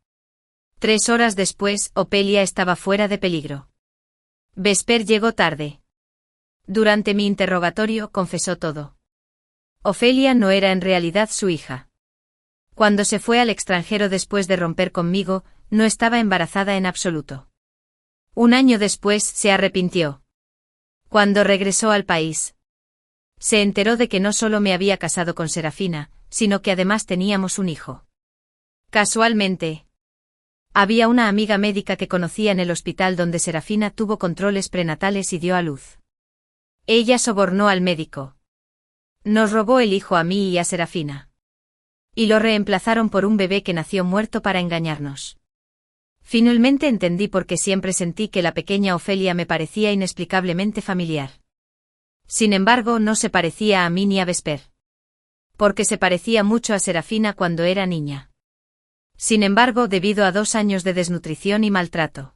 3 horas después, Opelia estaba fuera de peligro. Vesper llegó tarde. Durante mi interrogatorio confesó todo. Ofelia no era en realidad su hija. Cuando se fue al extranjero después de romper conmigo, no estaba embarazada en absoluto. Un año después se arrepintió. Cuando regresó al país, se enteró de que no solo me había casado con Serafina, sino que además teníamos un hijo. Casualmente, había una amiga médica que conocía en el hospital donde Serafina tuvo controles prenatales y dio a luz. Ella sobornó al médico. Nos robó el hijo a mí y a Serafina. Y lo reemplazaron por un bebé que nació muerto para engañarnos. Finalmente entendí por qué siempre sentí que la pequeña Ofelia me parecía inexplicablemente familiar. Sin embargo, no se parecía a mí ni a Vesper. Porque se parecía mucho a Serafina cuando era niña. Sin embargo, debido a 2 años de desnutrición y maltrato.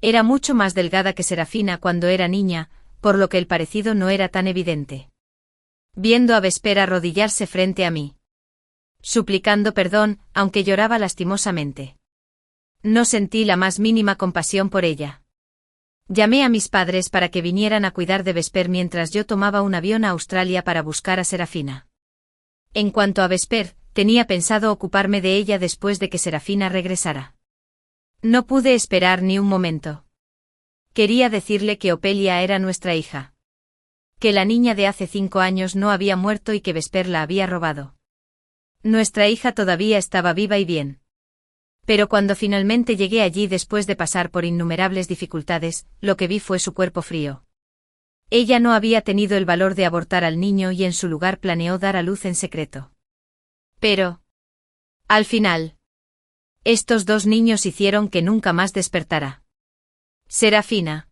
Era mucho más delgada que Serafina cuando era niña, por lo que el parecido no era tan evidente. Viendo a Vesper arrodillarse frente a mí, suplicando perdón, aunque lloraba lastimosamente. No sentí la más mínima compasión por ella. Llamé a mis padres para que vinieran a cuidar de Vesper mientras yo tomaba un avión a Australia para buscar a Serafina. En cuanto a Vesper, tenía pensado ocuparme de ella después de que Serafina regresara. No pude esperar ni un momento. Quería decirle que Opelia era nuestra hija. Que la niña de hace 5 años no había muerto y que Vesper la había robado. Nuestra hija todavía estaba viva y bien. Pero cuando finalmente llegué allí después de pasar por innumerables dificultades, lo que vi fue su cuerpo frío. Ella no había tenido el valor de abortar al niño y en su lugar planeó dar a luz en secreto. Pero, al final, estos 2 niños hicieron que nunca más despertara. Serafina.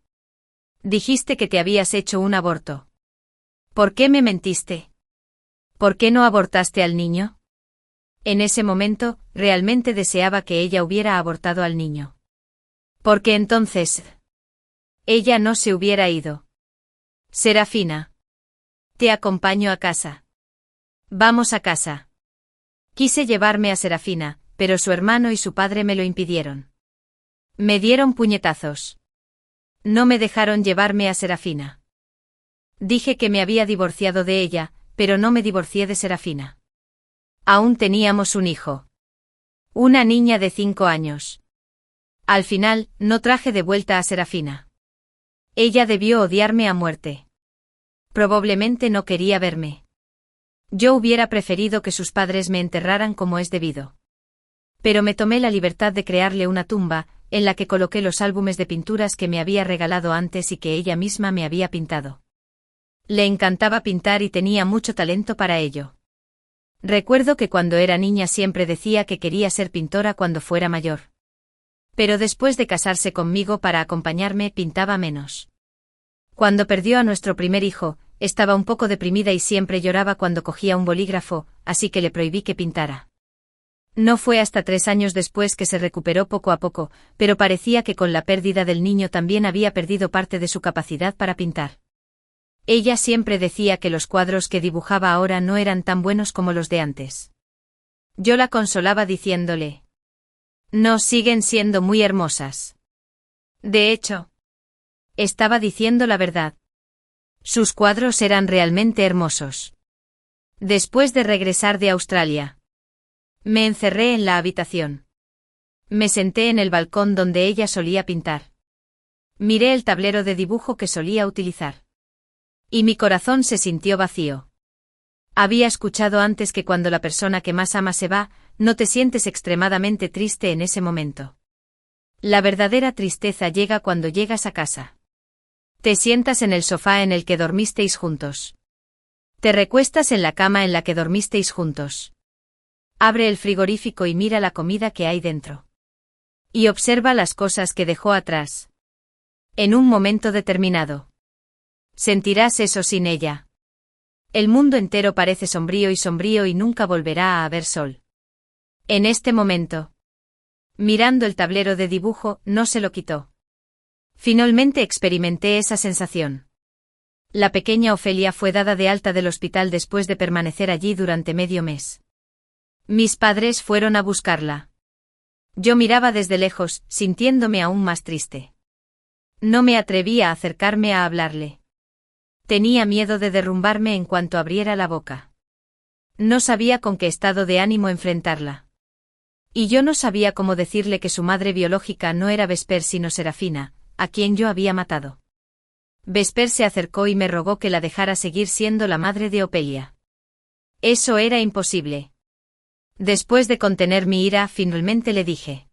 Dijiste que te habías hecho un aborto. ¿Por qué me mentiste? ¿Por qué no abortaste al niño? En ese momento, realmente deseaba que ella hubiera abortado al niño. Porque entonces, ella no se hubiera ido. Serafina. Te acompaño a casa. Vamos a casa. Quise llevarme a Serafina, pero su hermano y su padre me lo impidieron. Me dieron puñetazos. No me dejaron llevarme a Serafina. Dije que me había divorciado de ella, pero no me divorcié de Serafina. Aún teníamos un hijo. Una niña de 5 años. Al final, no traje de vuelta a Serafina. Ella debió odiarme a muerte. Probablemente no quería verme. Yo hubiera preferido que sus padres me enterraran como es debido. Pero me tomé la libertad de crearle una tumba, en la que coloqué los álbumes de pinturas que me había regalado antes y que ella misma me había pintado. Le encantaba pintar y tenía mucho talento para ello. Recuerdo que cuando era niña siempre decía que quería ser pintora cuando fuera mayor. Pero después de casarse conmigo para acompañarme pintaba menos. Cuando perdió a nuestro primer hijo, estaba un poco deprimida y siempre lloraba cuando cogía un bolígrafo, así que le prohibí que pintara. No fue hasta 3 años después que se recuperó poco a poco, pero parecía que con la pérdida del niño también había perdido parte de su capacidad para pintar. Ella siempre decía que los cuadros que dibujaba ahora no eran tan buenos como los de antes. Yo la consolaba diciéndole: no, siguen siendo muy hermosas. De hecho, estaba diciendo la verdad. Sus cuadros eran realmente hermosos. Después de regresar de Australia, me encerré en la habitación. Me senté en el balcón donde ella solía pintar. Miré el tablero de dibujo que solía utilizar. Y mi corazón se sintió vacío. Había escuchado antes que cuando la persona que más amas se va, no te sientes extremadamente triste en ese momento. La verdadera tristeza llega cuando llegas a casa. Te sientas en el sofá en el que dormisteis juntos. Te recuestas en la cama en la que dormisteis juntos. Abre el frigorífico y mira la comida que hay dentro. Y observa las cosas que dejó atrás. En un momento determinado. Sentirás eso sin ella. El mundo entero parece sombrío y nunca volverá a haber sol. En este momento, mirando el tablero de dibujo, no se lo quitó. Finalmente experimenté esa sensación. La pequeña Ofelia fue dada de alta del hospital después de permanecer allí durante medio mes. Mis padres fueron a buscarla. Yo miraba desde lejos, sintiéndome aún más triste. No me atreví a acercarme a hablarle. Tenía miedo de derrumbarme en cuanto abriera la boca. No sabía con qué estado de ánimo enfrentarla. Y yo no sabía cómo decirle que su madre biológica no era Vesper sino Serafina, a quien yo había matado. Vesper se acercó y me rogó que la dejara seguir siendo la madre de Ofelia. Eso era imposible. Después de contener mi ira, finalmente le dije: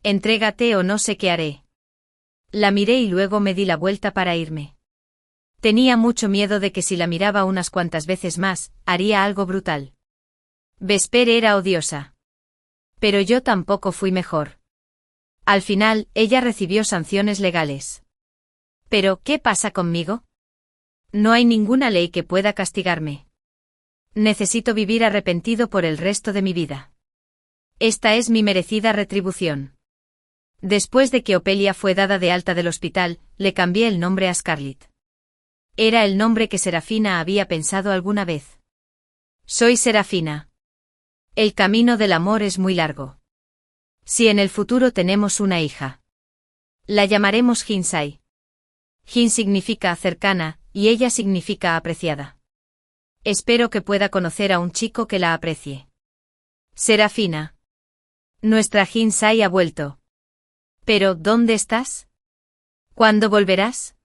entrégate o no sé qué haré. La miré y luego me di la vuelta para irme. Tenía mucho miedo de que si la miraba unas cuantas veces más, haría algo brutal. Vesper era odiosa. Pero yo tampoco fui mejor. Al final, ella recibió sanciones legales. Pero, ¿qué pasa conmigo? No hay ninguna ley que pueda castigarme. Necesito vivir arrepentido por el resto de mi vida. Esta es mi merecida retribución. Después de que Ofelia fue dada de alta del hospital, le cambié el nombre a Scarlett. Era el nombre que Serafina había pensado alguna vez. Soy Serafina. El camino del amor es muy largo. Si en el futuro tenemos una hija, la llamaremos Jinsai. Jin significa cercana, y ella significa apreciada. Espero que pueda conocer a un chico que la aprecie. Serafina. Nuestra Jinsai ha vuelto. Pero, ¿dónde estás? ¿Cuándo volverás?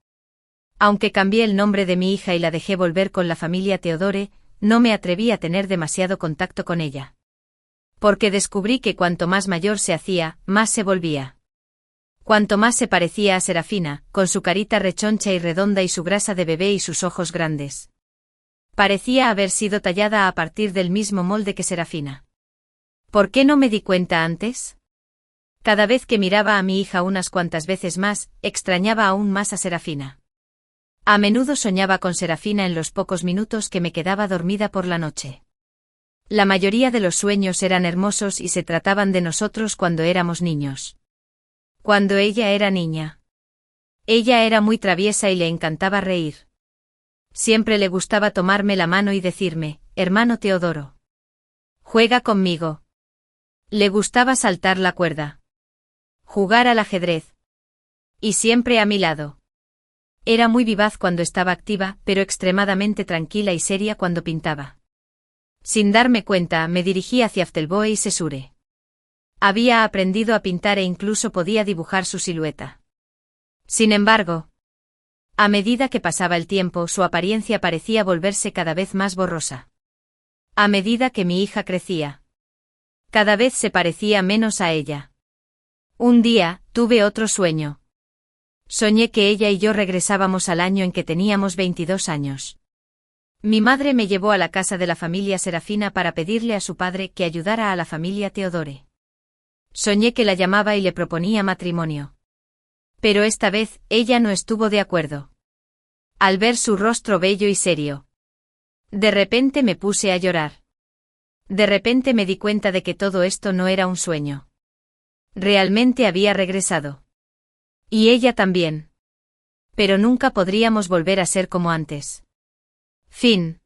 Aunque cambié el nombre de mi hija y la dejé volver con la familia Teodore, no me atreví a tener demasiado contacto con ella. Porque descubrí que cuanto más mayor se hacía, más se volvía. Cuanto más se parecía a Serafina, con su carita rechoncha y redonda y su grasa de bebé y sus ojos grandes. Parecía haber sido tallada a partir del mismo molde que Serafina. ¿Por qué no me di cuenta antes? Cada vez que miraba a mi hija unas cuantas veces más, extrañaba aún más a Serafina. A menudo soñaba con Serafina en los pocos minutos que me quedaba dormida por la noche. La mayoría de los sueños eran hermosos y se trataban de nosotros cuando éramos niños. Cuando ella era niña. Ella era muy traviesa y le encantaba reír. Siempre le gustaba tomarme la mano y decirme: hermano Teodoro, juega conmigo. Le gustaba saltar la cuerda. Jugar al ajedrez. Y siempre a mi lado. Era muy vivaz cuando estaba activa, pero extremadamente tranquila y seria cuando pintaba. Sin darme cuenta, me dirigí hacia Aftelboe y Sesure. Había aprendido a pintar e incluso podía dibujar su silueta. Sin embargo, a medida que pasaba el tiempo, su apariencia parecía volverse cada vez más borrosa. A medida que mi hija crecía, cada vez se parecía menos a ella. Un día, tuve otro sueño. Soñé que ella y yo regresábamos al año en que teníamos 22 años. Mi madre me llevó a la casa de la familia Serafina para pedirle a su padre que ayudara a la familia Teodore. Soñé que la llamaba y le proponía matrimonio. Pero esta vez, ella no estuvo de acuerdo. Al ver su rostro bello y serio, de repente me puse a llorar. De repente me di cuenta de que todo esto no era un sueño. Realmente había regresado. Y ella también. Pero nunca podríamos volver a ser como antes. Fin.